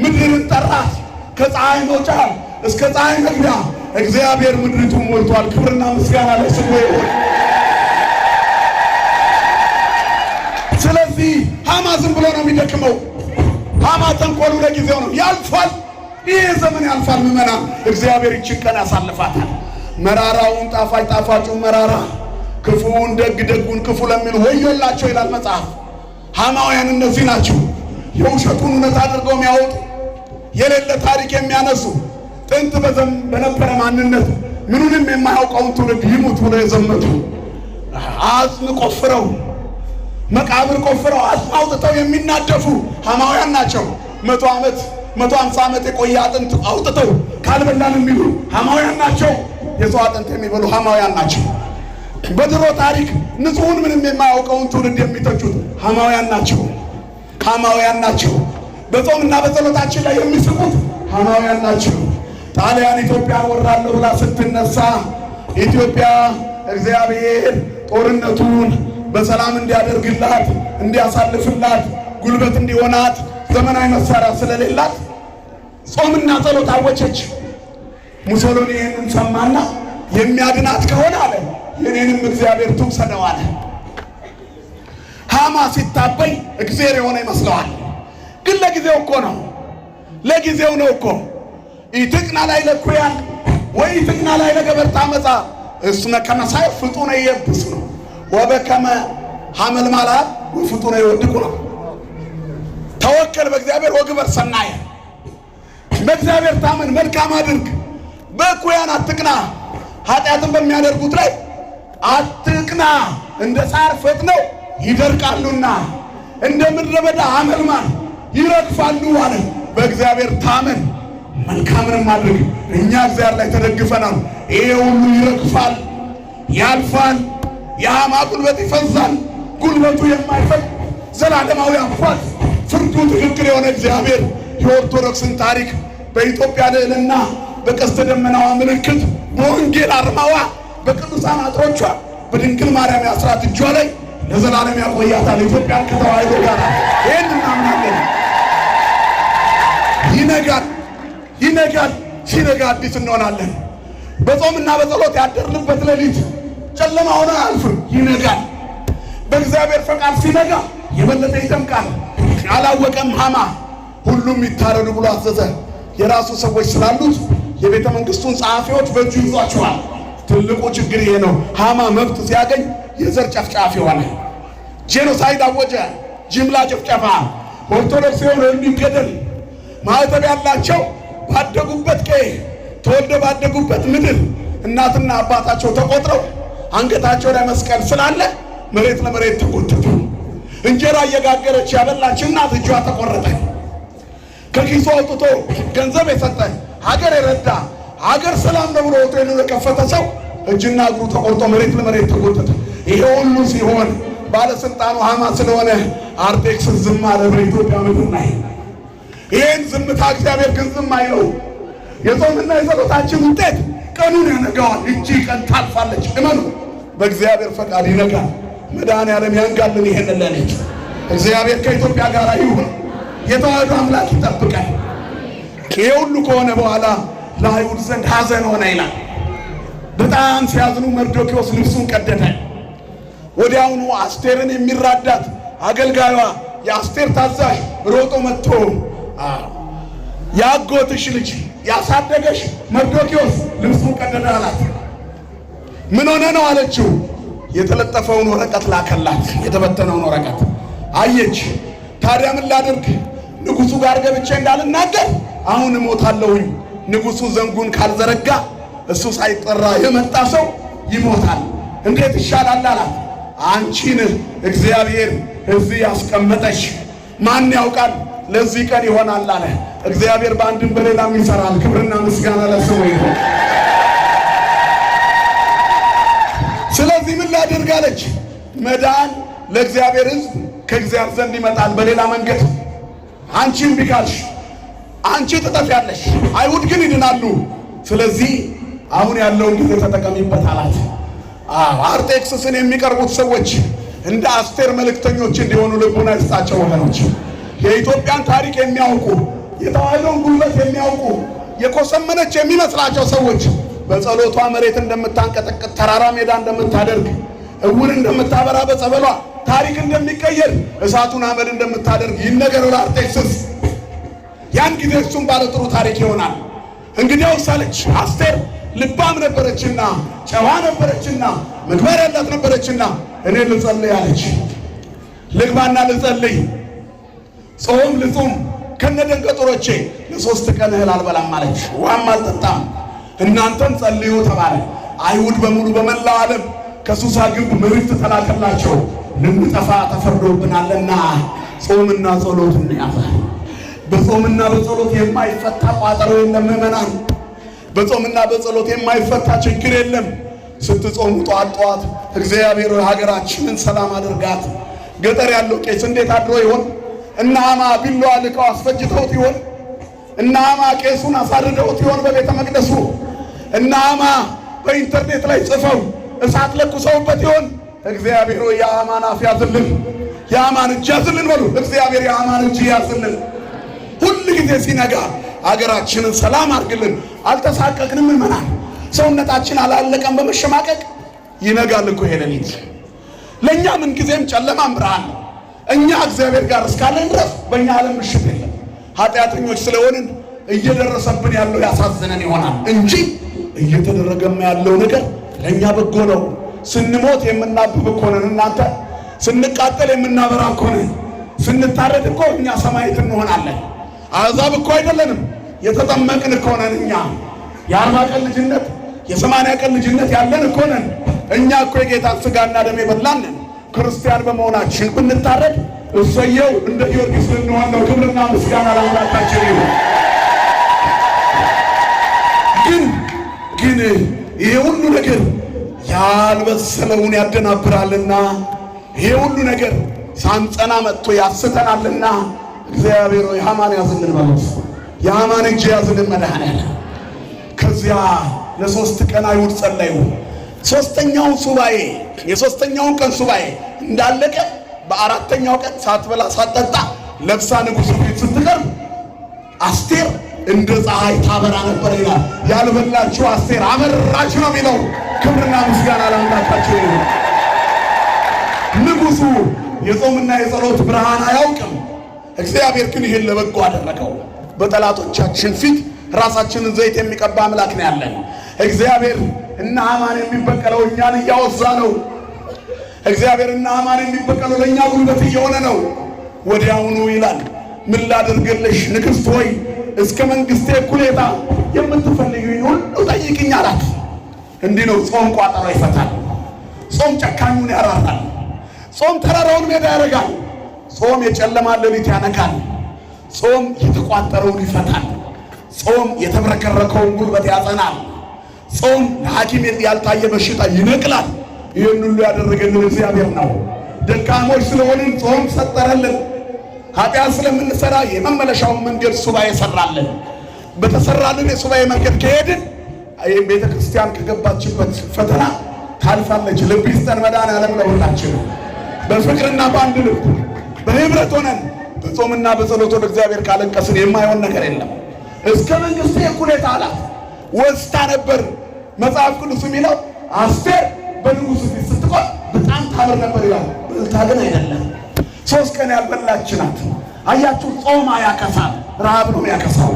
ምድርን ጠራት። ከፀሐይ መውጫ እስከ ፀሐይ መግቢያ እግዚአብሔር ምድሪቱን ሞልቷል። ክብርና ምስጋና ለስሙ ይሁን። ስለዚህ ሃማ ዝም ብሎ ነው የሚደክመው። ሃማ ተንኮሉ ለጊዜው ነው፣ ያልፋል። ይህ ዘመን ያልፋል። ምዕመናን እግዚአብሔር ይህችን ቀን ያሳልፋታል። መራራውን ጣፋጭ፣ ጣፋጩን መራራ፣ ክፉውን ደግ፣ ደጉን ክፉ ለሚሉ ወዮላቸው ይላል መጽሐፍ። ሃማውያን እነዚህ ናቸው። የውሸቱን እውነት አድርገው የሚያወጡ፣ የሌለ ታሪክ የሚያነሱ፣ ጥንት በነበረ ማንነት ምኑንም የማያውቀውን ትውልድ ይሙት ብለው የዘመቱ፣ አጽም ቆፍረው መቃብር ቆፍረው አጽም አውጥተው የሚናደፉ ሃማውያን ናቸው። 100 ዓመት 150 ዓመት የቆየ አጥንት አውጥተው ካልበላን የሚሉ ሃማውያን ናቸው። የሰው አጥንት የሚበሉ ሃማውያን ናቸው። በድሮ ታሪክ ንጹሑን ምንም የማያውቀውን ትውልድ የሚተቹት ሃማውያን ናቸው። ሃማውያን ናቸው። በጾምና በጸሎታችን ላይ የሚስቁት ሃማውያን ናቸው። ጣሊያን ኢትዮጵያን ወራለሁ ብላ ስትነሳ ኢትዮጵያ እግዚአብሔር ጦርነቱን በሰላም እንዲያደርግላት እንዲያሳልፍላት ጉልበት እንዲሆናት ዘመናዊ መሳሪያ ስለሌላት ጾምና ጸሎት አወጀች። ሙሶሎኒ ይህንን ሰማና የሚያድናት ከሆነ አለ የኔንም እግዚአብሔር ትውሰደው አለ። ሃማ ሲታበይ እግዚአብሔር የሆነ ይመስለዋል። ግን ለጊዜው እኮ ነው፣ ለጊዜው ነው እኮ። ኢትቅና ላይ ለኩያን ወይ ኢትቅና ላይ ለገበርታ መጻ እስመ ከመሳይ ፍጡነ የብስ ነው ወበከመ ሐመል ማላት ፍጡነ ይወድቁ ነው። ተወከል በእግዚአብሔር ወግበር ሰናየ፣ በእግዚአብሔር ታመን መልካም አድርግ። በኩያን አትቅና፣ ኃጢአትን በሚያደርጉት ላይ አትቅና። እንደ ሳር ፈጥነው ይደርቃሉና እንደ ምድረ በዳ አመልማል ይረግፋሉ አለ። በእግዚአብሔር ታመን መልካምንም አድርግ። እኛ እግዚአብሔር ላይ ተደግፈናል። ይሄ ሁሉ ይረግፋል፣ ያልፋል። የሃማ ጉልበት ይፈዛል። ጉልበቱ የማይፈዝ ዘላለማዊ አባት፣ ፍርዱ ትክክል የሆነ እግዚአብሔር የኦርቶዶክስን ታሪክ በኢትዮጵያ ልዕልና በቀስተ ደመናዋ ምልክት በወንጌል አርማዋ በቅዱሳን አጥሮቿ በድንግል ማርያም የአስራት እጇ ላይ ለዘላለም ያቆያታል። ኢትዮጵያን ከተዋሕዶ ጋር ይህን እናምናለን። ይነጋል፣ ይነጋል። ሲነጋ አዲስ እንሆናለን። በጾምና በጸሎት ያደርንበት ሌሊት ጨለማ ሆነ አያልፍም፣ ይነጋል። በእግዚአብሔር ፈቃድ ሲነጋ የበለጠ ይደምቃል። አላወቀም ሃማ ሁሉም ይታረዱ ብሎ አዘዘ። የራሱ ሰዎች ስላሉት የቤተ መንግስቱን ጸሐፊዎች በእጁ ይዟቸዋል። ትልቁ ችግር ይሄ ነው። ሃማ መብት ሲያገኝ የዘር ጨፍጫፊ ሆነ። ጄኖሳይድ አወጀ፣ ጅምላ ጭፍጨፋ። ኦርቶዶክስ የሆነ እንዲገደል ማዕተብ ያላቸው ባደጉበት ቀይ ተወልደው ባደጉበት ምድር እናትና አባታቸው ተቆጥረው አንገታቸው ላይ መስቀል ስላለ መሬት ለመሬት ተጎተቱ። እንጀራ እየጋገረች ያበላች እናት እጇ ተቆረጠ። ከኪሱ አውጥቶ ገንዘብ የሰጠ ሀገር የረዳ ሀገር ሰላም ነው ብሎ ሆቴሉን የከፈተ ሰው እጅና እግሩ ተቆርጦ መሬት ለመሬት ተጎተተ። ይሄ ሁሉ ሲሆን ባለስልጣኑ ሃማ ስለሆነ አርጤክስስ ዝም አለ በኢትዮጵያ ምድር ላይ። ይህን ዝምታ እግዚአብሔር ግን ዝም አይለው። የጾምና የጸሎታችን ውጤት ቀኑን ያነጋዋል። እቺ ቀን ታልፋለች። እመኑ፣ በእግዚአብሔር ፈቃድ ይነጋል። መድኃኔዓለም ያንጋልን ይሄንን ሌሊት። እግዚአብሔር ከኢትዮጵያ ጋር ይሁን። የተዋሕዶ አምላክ ይጠብቃል። ይሄ ሁሉ ከሆነ በኋላ ለአይሁድ ዘንድ ሐዘን ሆነ ይላል። በጣም ሲያዝኑ መርዶክዮስ ልብሱን ቀደደ። ወዲያውኑ አስቴርን የሚራዳት አገልጋዩዋ የአስቴር ታዛዥ ሮጦ መጥቶ ያጎትሽ ልጅ ያሳደገሽ መርዶክዮስ ልብሱን ቀደደ አላት። ምን ሆነ ነው አለችው። የተለጠፈውን ወረቀት ላከላት። የተበተነውን ወረቀት አየች። ታዲያ ምን ላድርግ? ንጉሱ ጋር ገብቼ እንዳልናገር አሁን እሞታለሁኝ። ንጉሱ ዘንጉን ካልዘረጋ እሱ ሳይጠራ የመጣ ሰው ይሞታል። እንዴት ይሻላል አላት። አንቺን እግዚአብሔር እዚህ ያስቀመጠሽ ማን ያውቃል? ለዚህ ቀን ይሆናል አለ። እግዚአብሔር በአንድም በሌላም ይሰራል። ክብርና ምስጋና ለስሙ ይሁን። ስለዚህ ምን ላድርግ አለች። መዳን ለእግዚአብሔር ሕዝብ ከእግዚአብሔር ዘንድ ይመጣል በሌላ መንገድ። አንቺ እምቢ ካልሽ አንቺ ትጠፊያለሽ፣ አይሁድ ግን ይድናሉ። ስለዚህ አሁን ያለውን ጊዜ ተጠቀሚበት አላት። አርጤክስስን የሚቀርቡት ሰዎች እንደ አስቴር መልእክተኞች እንዲሆኑ ልቡና ይስጣቸው ወገኖች። የኢትዮጵያን ታሪክ የሚያውቁ የተዋሕዶን ጉልበት የሚያውቁ የኮሰመነች የሚመስላቸው ሰዎች በጸሎቷ መሬት እንደምታንቀጠቅጥ ተራራ ሜዳ እንደምታደርግ እውር እንደምታበራ በጸበሏ ታሪክ እንደሚቀየር እሳቱን አመድ እንደምታደርግ ይነገር ለአርጤክስስ። ያን ጊዜ እሱም ባለ ጥሩ ታሪክ ይሆናል። እንግዲያውስ አለች አስቴር ልባም ነበረችና ጨዋ ነበረችና ምግባር ያላት ነበረችና እኔ ልጸልይ አለች። ልግባና ልጸልይ፣ ጾም ልጹም ከነደንገጡሮቼ ለ3 ቀን እህል አልበላም አለች፣ ውሃም አልጠጣም። እናንተም ጸልዩ ተባለ። አይሁድ በሙሉ በመላው ዓለም ከሱሳ ግንብ መልእክት ተላከላቸው። ልንጠፋ ተፈርዶብናልና ጾምና ጸሎት እንያዝ። በጾምና በጸሎት የማይፈታ ቋጠሮ የለም ምዕመናን። በጾምና በጸሎት የማይፈታ ችግር የለም። ስትጾሙ ጧት ጧት እግዚአብሔር ሀገራችንን ሰላም አድርጋት። ገጠር ያለው ቄስ እንዴት አድሮ ይሆን? እነ ሐማ ቢላዋ ልቀው አስፈጅተውት ይሆን? እነ ሐማ ቄሱን አሳርደውት ይሆን በቤተ መቅደሱ? እነ ሐማ በኢንተርኔት ላይ ጽፈው እሳት ለኩሰውበት ይሆን? እግዚአብሔር የሐማን አፍ ያዝልን፣ የሐማን እጅ ያዝልን በሉ። እግዚአብሔር የሐማን እጅ ያዝልን። ሁል ጊዜ ሲነጋ አገራችንን ሰላም አድርግልን። አልተሳቀቅንም ምዕመናን። ሰውነታችን አላለቀም በመሸማቀቅ። ይነጋል እኮ ይሄ ሌሊት። ለእኛ ምን ጊዜም ጨለማም ብርሃን ነው። እኛ እግዚአብሔር ጋር እስካለን ድረስ በእኛ ዓለም ምሽት የለም። ኃጢአተኞች ስለሆንን እየደረሰብን ያለው ያሳዝነን ይሆናል እንጂ እየተደረገም ያለው ነገር ለእኛ በጎ ነው። ስንሞት የምናብብ እኮ ነን እናንተ። ስንቃጠል የምናበራ እኮ ነን። ስንታረድ እኮ እኛ ሰማዕት እንሆናለን። አሕዛብ እኮ አይደለንም፣ የተጠመቅን እኮ ነን እኛ። የ40 ቀን ልጅነት የ80 ቀን ልጅነት ያለን እኮ ነን እኛ እኮ የጌታን ሥጋና ደም የበላን ነን። ክርስቲያን በመሆናችን ብንታረድ እሰየው፣ እንደ ጊዮርጊስ ልንሆን ነው። ክብርና ምስጋና ለአምላካችን ይሁን። ግን ይሄ ሁሉ ነገር ያልበሰለውን ያደናብራልና፣ ይሄ ሁሉ ነገር ሳንጸና መጥቶ ያስተናልና እግዚአብሔር ሆይ ሐማን ያዝልን ማለት የሐማን እጅ ያዝልን መድኃኔዓለም። ከዚያ ለ3 ቀን አይሁድ ጸለዩ። ሶስተኛው ሱባኤ የሶስተኛውን ቀን ሱባኤ እንዳለቀ በአራተኛው ቀን ሳትበላ ሳትጠጣ ለብሳ ንጉሥ ፊት ስትቀርብ አስቴር እንደ ፀሐይ ታበራ ነበር ይላል። ያልበላችው አስቴር አበራች ነው የሚለው። ክብርና ምስጋና ለአምላካችን ይሁን። ንጉሡ የጾምና የጸሎት ብርሃን አያውቅም። እግዚአብሔር ግን ይሄን ለበጎ አደረገው። በጠላቶቻችን ፊት ራሳችንን ዘይት የሚቀባ አምላክ ነው ያለን። እግዚአብሔር እና ሐማን የሚበቀለው እኛን እያወዛ ነው። እግዚአብሔር እና ሐማን የሚበቀለው ለእኛ ጉልበት እየሆነ ነው። ወዲያውኑ ይላል ምን ላድርግልሽ ንግሥት ሆይ እስከ መንግሥቴ እኩሌታ የምትፈልጊውን ሁሉ ጠይቅኝ አላት። እንዲህ ነው ጾም ቋጠሮ ይፈታል። ጾም ጨካኙን ያራራል። ጾም ተራራውን ሜዳ ያደርጋል። ጾም የጨለማ ሌሊት ያነጋል። ጾም የተቋጠረውን ይፈታል። ጾም የተብረከረከውን ጉልበት ያጸናል። ጾም ለሐኪም ያልታየ በሽታ ይነቅላል። ይህን ሁሉ ያደረገልን እግዚአብሔር ነው። ደካሞች ስለሆንን ጾም ሰጠረልን። ኃጢአት ስለምንሰራ የመመለሻውን መንገድ ሱባኤ ሰራልን። በተሰራልን የሱባኤ መንገድ ከሄድን ቤተ ክርስቲያን ከገባችበት ፈተና ታልፋለች። ልብ ይስጠን መድኃኔዓለም ለሁላችን። በፍቅርና በአንድ ልብ በህብረት ሆነን በጾምና በጸሎት ወደ እግዚአብሔር ካለቀስን የማይሆን ነገር የለም። እስከ መንግሥቴ እኩሌታ አላት። ወስታ ነበር። መጽሐፍ ቅዱስ የሚለው አስቴር በንጉሡ ፊት ስትቆም በጣም ታምር ነበር ይላል። በልታ ግን አይደለም። 3 ቀን ያልበላች ናት። አያችሁ፣ ጾም አያከሳል፣ ረሃብ ነው ያከሳው።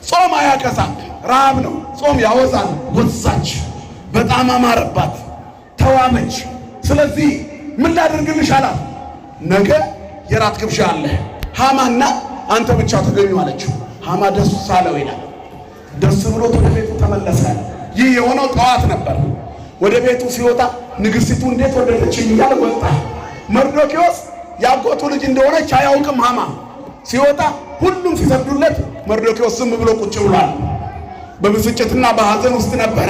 ጾም አያከሳል፣ ረሃብ ነው። ጾም ያወዛል። ወዛች፣ በጣም አማረባት፣ ተዋበች። ስለዚህ ምን ላድርግልሽ አላት። ነገ የራት ግብዣ አለ፣ ሐማና አንተ ብቻ ተገኙ አለችው። ሐማ ደስ ሳለው ይላል። ደስ ብሎት ወደ ቤቱ ተመለሰ። ይህ የሆነው ጠዋት ነበር። ወደ ቤቱ ሲወጣ ንግሥቲቱ እንዴት ወደደችኝ እያለ ወጣ። መርዶክዮስ ያጎቱ ልጅ እንደሆነች አያውቅም። ሐማ ሲወጣ ሁሉም ሲሰግዱለት መርዶክዮስ ዝም ብሎ ቁጭ ብሏል። በብስጭትና በሐዘን ውስጥ ነበረ።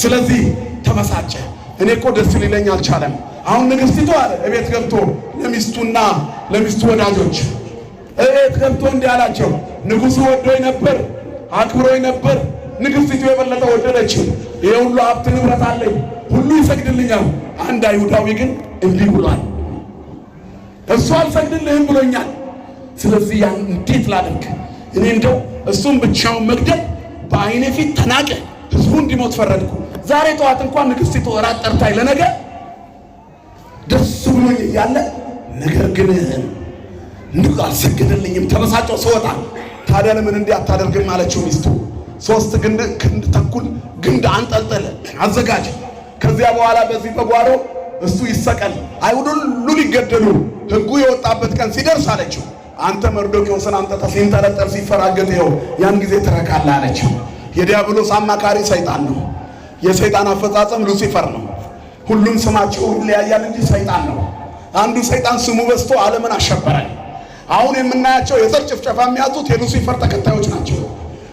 ስለዚህ ተበሳጨ። እኔ እኮ ደስ ሊለኝ አልቻለም። አሁን ንግሥቲቱ አለ እቤት ገብቶ ለሚስቱና ለሚስቱ ወዳጆች እቤት ገብቶ እንዲህ አላቸው፣ ንጉሡ ወዶኝ ነበር፣ አክብሮኝ ነበር። ንግሥቲቱ የበለጠ ወደደችኝ። ይሄ ሁሉ ሀብት ንብረት አለኝ፣ ሁሉ ይሰግድልኛል። አንድ አይሁዳዊ ግን እንዲህ ብሏል፣ እሱ አልሰግድልህም ብሎኛል። ስለዚህ ያን እንዴት ላድርግ? እኔ እንደው እሱም ብቻውን መግደል በዓይኔ ፊት ተናቀ። ሕዝቡ እንዲሞት ፈረድኩ። ዛሬ ጠዋት እንኳን ንግሥቲቱ እራት ጠርታኝ ለነገ ደስ ብሎኝ እያለ ነገር ግን ንጉሥ አልሰገደልኝም። ተበሳጨው ስወጣ ታዲያ ለምን እንዲህ አታደርግም አለችው ሚስቱ። 3 ክንድ ተኩል ግንድ አንጠልጠለ አዘጋጅ። ከዚያ በኋላ በዚህ በጓሮ እሱ ይሰቀል፣ አይሁድ ሁሉ ሊገደሉ ሕጉ የወጣበት ቀን ሲደርስ አለችው አንተ መርዶክዮስን አምጥተህ ሲንጠለጠል ሲፈራገጥ ይኸው ያን ጊዜ ትረካለህ አለችው። የዲያብሎስ አማካሪ ሰይጣን ነው። የሰይጣን አፈጻጸም ሉሲፈር ነው። ሁሉም ስማቸው ይለያያል እንጂ ሰይጣን ነው። አንዱ ሰይጣን ስሙ በዝቶ ዓለምን አሸበረ። አሁን የምናያቸው የዘር ጭፍጨፋ የሚያዙት የሉሲፈር ተከታዮች ናቸው።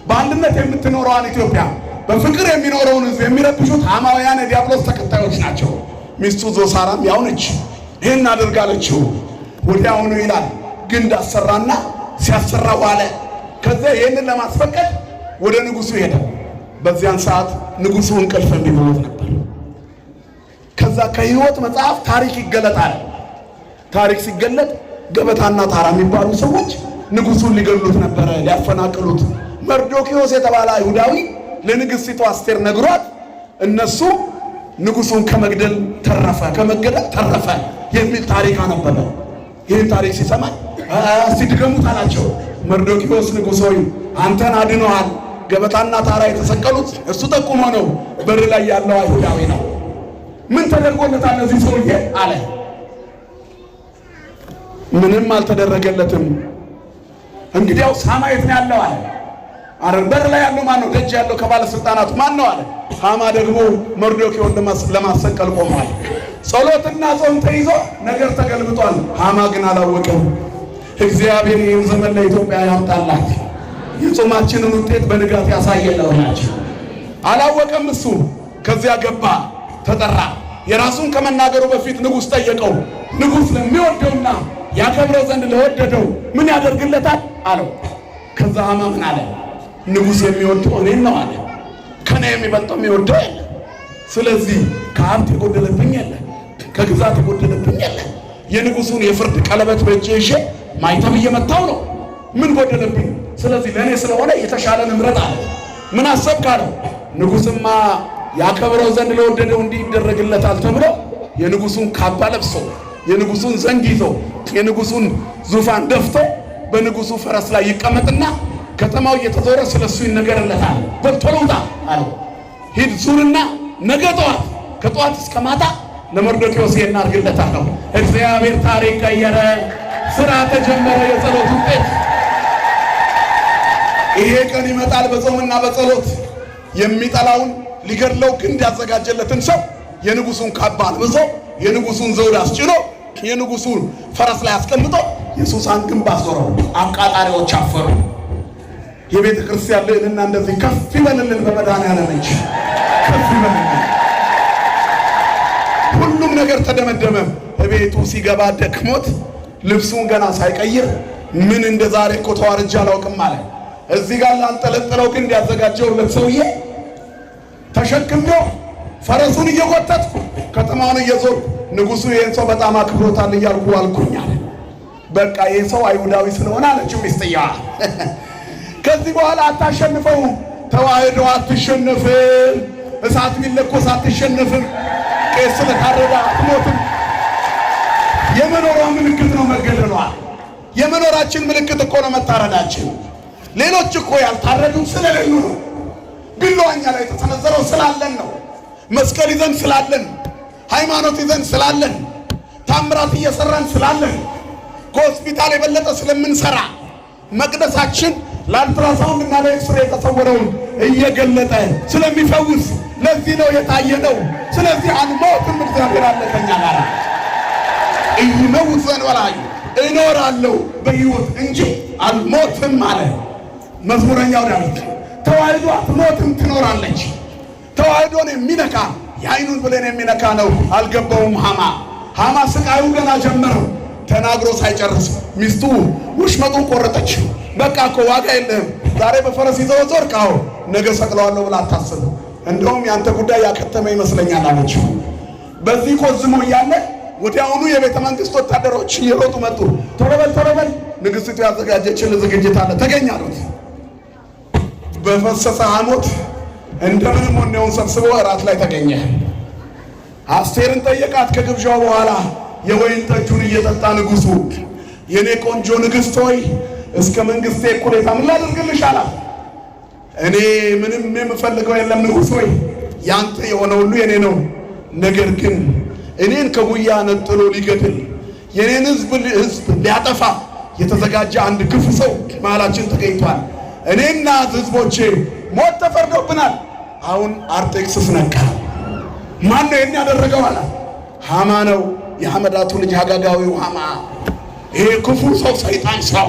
በአንድነት የምትኖረዋን ኢትዮጵያ በፍቅር የሚኖረውን ሕዝብ የሚረብሹት ሐማውያን የዲያብሎስ ተከታዮች ናቸው። ሚስቱ ዞሳራም ያው ነች። ይህን አድርጋለችው። ወዲያውኑ ይላል ግንድ አሰራና ሲያሰራ ዋለ። ከዚያ ይህንን ለማስፈቀድ ወደ ንጉሡ ሄደ። በዚያን ሰዓት ንጉሡ እንቅልፍ እንዲሞት ነበር። ከዛ ከሕይወት መጽሐፍ ታሪክ ይገለጣል። ታሪክ ሲገለጥ ገበታና ታራ የሚባሉ ሰዎች ንጉሡን ሊገሉት ነበረ፣ ሊያፈናቅሉት። መርዶክዮስ የተባለ አይሁዳዊ ለንግሥቲቱ አስቴር ነግሯት እነሱ ንጉሡን ከመግደል ተረፈ፣ ከመገደል ተረፈ የሚል ታሪክ አነበበ። ይህን ታሪክ ሲሰማ እስቲ ድገሙት አላቸው። መርዶክዮስ ንጉሥ ሆይ አንተን አድነዋል። ገበታና ታራ የተሰቀሉት እሱ ጠቁሞ ነው። በር ላይ ያለው አይሁዳዊ ነው። ምን ተደርጎለታል ለዚህ ሰውዬ አለ። ምንም አልተደረገለትም። እንግዲያው ሃማ የት ነው ያለው አለ። አረ በር ላይ ያለው ማን ነው? ደጅ ያለው ከባለስልጣናቱ ማን ነው አለ። ሃማ ደግሞ መርዶክዮስ ለማሰቀል ቆሟል። ጸሎትና ጾም ተይዞ ነገር ተገልብጧል። ሃማ ግን አላወቀም። እግዚአብሔር ይህን ዘመን ለኢትዮጵያ ያምጣላት። የጾማችንን ውጤት በንጋት ያሳየለውናቸው። አላወቀም እሱ። ከዚያ ገባ፣ ተጠራ። የራሱን ከመናገሩ በፊት ንጉሥ ጠየቀው። ንጉሥ ለሚወደውና ያከብረው ዘንድ ለወደደው ምን ያደርግለታል አለው። ከዛ ሃማ ምን አለ? ንጉሥ የሚወደው እኔን ነው አለ። ከኔ የሚበልጠው የሚወደው የለ። ስለዚህ ከሀብት የጎደለብኝ የለ፣ ከግዛት የጎደለብኝ የለ። የንጉሡን የፍርድ ቀለበት በእጄ ይዤ ማይተም እየመታው ነው። ምን ጎደለብኝ? ስለዚህ ለእኔ ስለሆነ የተሻለ ንምረጥ አለ። ምን አሰብክ አለው። ንጉሥማ ያከብረው ዘንድ ለወደደው እንዲህ ይደረግለታል ተብሎ የንጉሡን ካባ ለብሶ የንጉሡን ዘንግ ይዞ የንጉሡን ዙፋን ደፍቶ በንጉሡ ፈረስ ላይ ይቀመጥና ከተማው እየተዞረ ስለሱ ይነገርለታል። በልቶሎ ውጣ አለው። ሂድ ዙርና ነገ ጠዋት ከጠዋት እስከ ማታ ለመርዶክዮስ እናርግለታለሁ። እግዚአብሔር ታሪክ ቀየረ። ስራ ተጀመረ። የጸሎት ውጤት ይሄ ቀን ይመጣል። በጾምና በጸሎት የሚጠላውን ሊገድለው ግንድ ያዘጋጀለትን ሰው የንጉሡን ካባ አልብሶ የንጉሡን ዘውድ አስጭኖ የንጉሡን ፈረስ ላይ አስቀምጦ የሱሳን ግንብ አዞረው። አቃጣሪዎች አፈሩ። የቤተ ክርስቲያን ልዕልና እንደዚህ ከፍ ይበልልን። በመድኃኔዓለም እጅ ከፍ ይበልልን። ሁሉም ነገር ተደመደመ። በቤቱ ሲገባ ደክሞት ልብሱን ገና ሳይቀይር ምን እንደ ዛሬ እኮ ተዋርጄ አላውቅም አለ። እዚህ ጋር ላንጠለጥለው ግንድ ያዘጋጀውለት ሰውዬ ተሸክሜው ፈረሱን እየጎተትኩ ከተማውን እየዞርኩ ንጉሡ ይህን ሰው በጣም አክብሮታል እያልኩ አልኩኛል። በቃ ይህ ሰው አይሁዳዊ ስለሆነ አለችው ሚስትየዋ። ከዚህ በኋላ አታሸንፈውም። ተዋህዶ አትሸነፍም። እሳት ቢለኮስ አትሸነፍም። ቄስ ስለታረደ አትሞትም። የመኖሯ ምልክት ነው መገደሏ። የመኖራችን ምልክት እኮ ነው መታረዳችን። ሌሎች እኮ ያልታረዱ ስለሌሉ ነው። ቢላዋኛ ላይ የተሰነዘረው ስላለን ነው። መስቀል ይዘን ስላለን፣ ሃይማኖት ይዘን ስላለን፣ ታምራት እየሰራን ስላለን፣ ከሆስፒታል የበለጠ ስለምንሰራ መቅደሳችን ለአልትራሳውንድ እና ለኤክስሬ የተሰወረውን እየገለጠ ስለሚፈውስ ለዚህ ነው የታየ ነው። ስለዚህ አንሞትም። እግዚአብሔር አለ ከኛ ጋር። ኢይመውት ዘንበላዩ እኖራለሁ በሕይወት እንጂ አልሞትም አለ መዝሙረኛው ዳዊት። ተዋህዶ አትሞትም፣ ትኖራለች። ተዋህዶን የሚነካ የአይኑን ብሌን የሚነካ ነው። አልገባውም ሃማ። ሃማ ስቃዩ ገና ጀመረው። ተናግሮ ሳይጨርስ ሚስቱ ውሽመጡን ቆረጠችው። በቃ እኮ ዋጋ የለህም፣ ዛሬ በፈረስ ይዘው ዞርክ፣ አዎ ነገ ሰቅለዋለሁ ብላ አታስብ፣ እንደውም ያንተ ጉዳይ ያከተመ ይመስለኛል አለችው። በዚህ ቆዝሞ እያለ ወዲያውኑ የቤተ መንግስት ወታደሮች እየሮጡ መጡ። ቶሎ በል ንግሥቲቱ ያዘጋጀችልን ዝግጅት አለ ተገኝ አሉት። በፈሰሰ ሐሞት እንደምንም ወኔውን ሰብስቦ እራት ላይ ተገኘ። አስቴርን ጠየቃት። ከግብዣው በኋላ የወይን ጠጁን እየጠጣ ንጉሡ የኔ ቆንጆ ንግሥት ሆይ እስከ መንግሥቴ እኩሌታ ምን ላድርግልሽ አላት። እኔ ምንም የምፈልገው የለም ንጉሥ ሆይ ያንተ የሆነ ሁሉ የኔ ነው። ነገር ግን እኔን ከጉያ ነጥሎ ሊገድል የኔን ሕዝብ ሊያጠፋ የተዘጋጀ አንድ ክፉ ሰው መሃላችን ተገኝቷል። እኔና ሕዝቦቼ ሞት ተፈርዶብናል። አሁን አርጤክስስ ነቃ። ማን ነው ይህን ያደረገው አላት። ሃማ ነው፣ የሐመዳቱ ልጅ አጋጋዊው ሃማ። ይሄ ክፉ ሰው ሰይጣን ሰው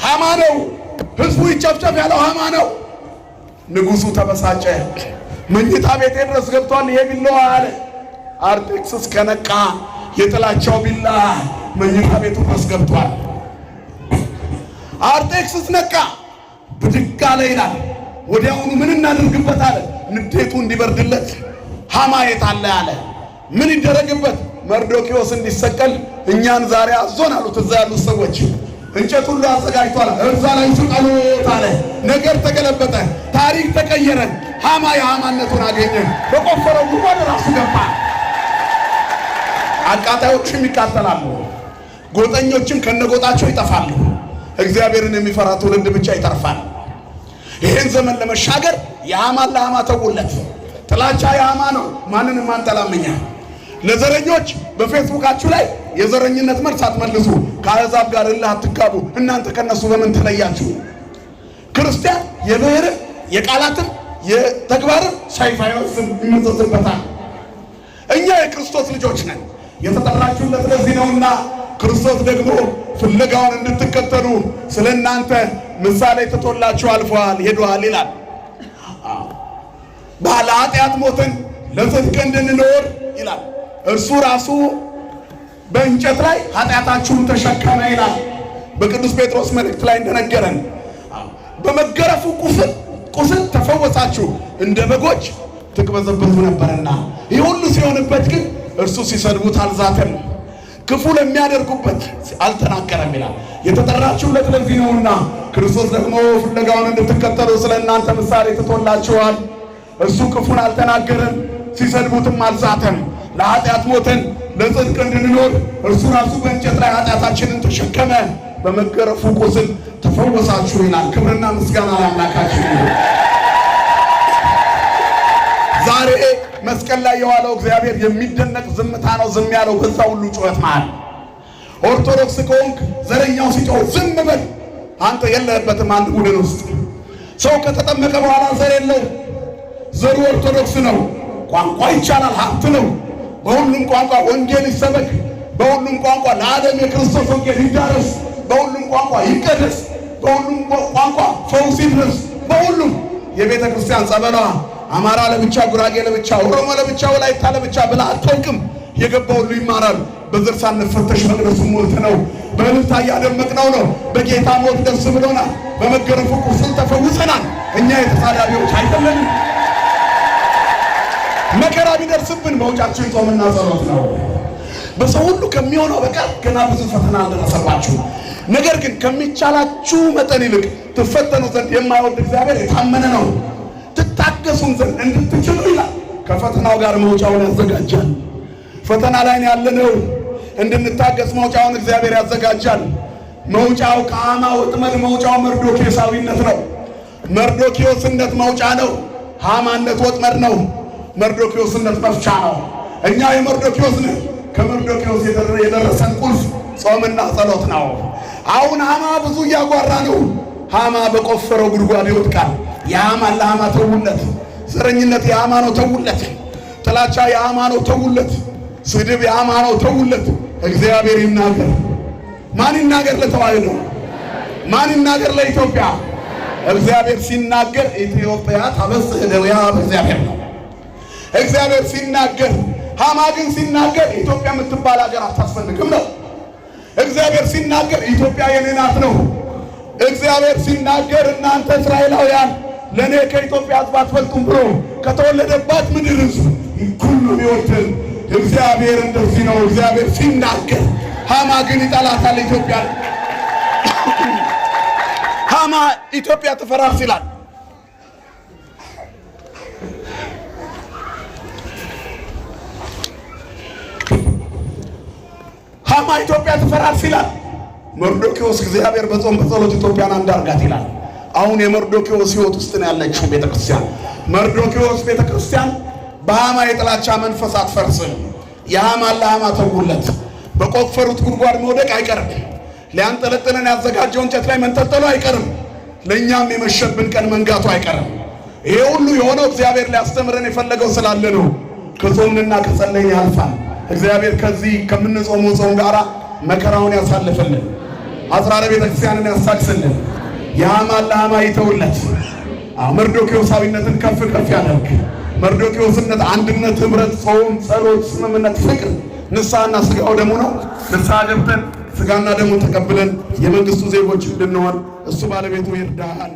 ሃማ ነው። ሕዝቡ ይጨፍጨፍ ያለው ሃማ ነው። ንጉሡ ተበሳጨ። መኝታ ቤቴ ድረስ ገብቷል ይሄ ቢላዋ አለ። አርጤክስስ ከነቃ የጥላቻው ቢላ መኝታ ቤቱ ድረስ ገብቷል። አርጤክስስ ነቃ፣ ብድግ አለ ይላል። ወዲያውኑ ምን እናድርግበት አለ። ንዴቱ እንዲበርድለት ሃማ የት አለ አለ። ምን ይደረግበት? መርዶክዮስ እንዲሰቀል እኛን ዛሬ አዞን አሉት። እዛ ያሉት ሰዎች እንጨት ሁሉ አዘጋጅቷል፣ እዛ ላይ ስቀሉት አለ። ነገር ተገለበጠ፣ ታሪክ ተቀየረ። ሃማ የሃማነቱን አገኘ። በቆፈረው ጉድጓድ ራሱ ገባ። አቃጣዮችም ይቃጠላሉ፣ ጎጠኞችም ከነጎጣቸው ይጠፋሉ። እግዚአብሔርን የሚፈራ ትውልድ ብቻ ይተርፋል። ይህን ዘመን ለመሻገር የሃማን ለሃማ ተውለት። ጥላቻ የሃማ ነው። ማንንም አንጠላምኛ። ለዘረኞች በፌስቡካችሁ ላይ የዘረኝነት መልስ አትመልሱ። ከአሕዛብ ጋር እልህ አትጋቡ። እናንተ ከነሱ በምን ተለያችሁ? ክርስቲያን የብሔርም የቃላትም የተግባርም ሰይፍ አይወስም፣ ይመዘዝበታል። እኛ የክርስቶስ ልጆች ነን። የተጠራችሁለት ለዚህ ነውና ክርስቶስ ደግሞ ፍለጋውን እንድትከተሉ ስለ እናንተ ምሳሌ ትቶላችሁ አልፏል ሄዷል ይላል። ባለ ኃጢአት ሞትን ለጽድቅ እንድንኖር ይላል። እርሱ ራሱ በእንጨት ላይ ኃጢአታችሁን ተሸከመ ይላል። በቅዱስ ጴጥሮስ መልእክት ላይ እንደነገረን በመገረፉ ቁስል ተፈወሳችሁ፣ እንደ በጎች ትቅበዘበዙ ነበርና። ይህ ሁሉ ሲሆንበት ግን እርሱ ሲሰድቡት አልዛተም፣ ክፉ ለሚያደርጉበት አልተናገረም ይላል። የተጠራችሁለት ለዚህ ነውና ክርስቶስ ደግሞ ፍለጋውን እንድትከተሉ ስለ እናንተ ምሳሌ ትቶላችኋል። እርሱ ክፉን አልተናገረም፣ ሲሰድቡትም አልዛተም። ለኃጢአት ሞተን ለጽድቅ እንድንኖር እርሱ ራሱ በእንጨት ላይ ኃጢአታችንን ተሸከመ፣ በመገረፉ ቁስል ተፈወሳችሁ ይላል። ክብርና ምስጋና ለአምላካችን ይሁን። ዛሬ መስቀል ላይ የዋለው እግዚአብሔር የሚደነቅ ዝምታ ነው ዝም ያለው በዛ ሁሉ ጩኸት መሃል። ኦርቶዶክስ ከሆንክ ዘረኛው ሲጮህ ዝም በል። አንተ የለህበትም አንድ ቡድን ውስጥ። ሰው ከተጠመቀ በኋላ ዘር የለው፣ ዘሩ ኦርቶዶክስ ነው። ቋንቋ ይቻላል፣ ሀብት ነው። በሁሉም ቋንቋ ወንጌል ይሰበክ፣ በሁሉም ቋንቋ ለዓለም የክርስቶስ ወንጌል ይዳረስ፣ በሁሉም ቋንቋ ይቀደስ፣ በሁሉም ቋንቋ ፈውስ ይድረስ። በሁሉም የቤተ ክርስቲያን ጸበሏ አማራ ለብቻ፣ ጉራጌ ለብቻ፣ ኦሮሞ ለብቻ፣ ወላይታ ለብቻ ብላ አታውቅም። የገባ ሁሉ ይማራል። በዘር ሳንፈተሽ መቅደሱ ሞልት ነው። በእልልታ እያደመቅነው ነው። በጌታ ሞት ደስ ብሎናል። በመገረፉ ቁስል ተፈውሰናል። እኛ የተሳዳቢዎች አይደለንም። መከራ ቢደርስብን መውጫችን ጾምና ጸሎት ነው። በሰው ሁሉ ከሚሆነው በቀር ገና ብዙ ፈተና አልደረሰባችሁ። ነገር ግን ከሚቻላችሁ መጠን ይልቅ ትፈተኑ ዘንድ የማይወድ እግዚአብሔር የታመነ ነው። ትታገሱን ዘንድ እንድትችሉ ይላል። ከፈተናው ጋር መውጫውን ያዘጋጃል። ፈተና ላይ ያለነው እንድንታገስ መውጫውን እግዚአብሔር ያዘጋጃል። መውጫው ከሃማ ወጥመድ መውጫው መርዶክዮሳዊነት ነው። መርዶክዮስነት መውጫ ነው። ሃማነት ወጥመድ ነው። መርዶክዮስነት መፍቻ ነው። እኛ የመርዶክዮስ ነን። ከመርዶክዮስ የደረሰን ቁልፍ ጾምና ጸሎት ነው። አሁን ሃማ ብዙ እያጓራ ነው። ሃማ በቆፈረው ጉድጓድ ይወድቃል። የሃማን ለሃማ ተውለት። ዘረኝነት የሃማ ነው፣ ተውለት። ጥላቻ የሃማ ነው፣ ተውለት። ስድብ የሃማ ነው፣ ተውለት። እግዚአብሔር ይናገር። ማን ይናገር? ለተዋሕዶ ማን ይናገር? ለኢትዮጵያ። እግዚአብሔር ሲናገር ኢትዮጵያ ታበጽሕ እደዊሃ በእግዚአብሔር ነው። እግዚአብሔር ሲናገር፣ ሃማ ግን ሲናገር ኢትዮጵያ የምትባል ሀገር አታስፈልግም ነው። እግዚአብሔር ሲናገር ኢትዮጵያ የኔ ናት ነው። እግዚአብሔር ሲናገር እናንተ እስራኤላውያን ለእኔ ከኢትዮጵያ ሕዝብ አትበልጡም ብሎ ከተወለደባት ምድር ሕዝብ ሁሉ የሚወድን እግዚአብሔር እንደዚህ ነው። እግዚአብሔር ሲናገር፣ ሃማ ግን ይጠላታል ኢትዮጵያ። ሃማ ኢትዮጵያ ትፈራርስ ይላል። ሃማ ኢትዮጵያ ትፈራርስ ይላል። መርዶክዮስ እግዚአብሔር በጾም በጸሎት ኢትዮጵያን አንድ አድርጋት ይላል። አሁን የመርዶክዮስ ሕይወት ውስጥ ነው ያለችው ቤተክርስቲያን። መርዶክዮስ ቤተክርስቲያን በሃማ የጥላቻ መንፈስ አትፈርስም። የሃማን ለሃማ ተውለት። በቆፈሩት ጉድጓድ መውደቅ አይቀርም። ሊያንጠለጥለን ያዘጋጀው እንጨት ላይ መንጠልጠሉ አይቀርም። ለእኛም የመሸብን ቀን መንጋቱ አይቀርም። ይሄ ሁሉ የሆነው እግዚአብሔር ሊያስተምረን የፈለገው ስላለ ነው። ከጾምንና ከጸለይን ያልፋል። እግዚአብሔር ከዚህ ከምንጾመው ጾም ጋራ መከራውን ያሳልፍልን። አጽራረ ቤተክርስቲያንን ያሳክስልን። የሃማን ለሃማ ይተውለት። መርዶክዮሳዊነትን ከፍ ከፍ ያደርግ። መርዶክዮስነት አንድነት፣ ህብረት፣ ጾም፣ ጸሎት፣ ስምምነት፣ ፍቅር፣ ንስሐና ስጋው ደሙ ነው። ንስሐ ገብተን ስጋና ደሙን ተቀብለን የመንግስቱ ዜጎች እንድንሆን እሱ ባለቤቱ ይርዳሃል።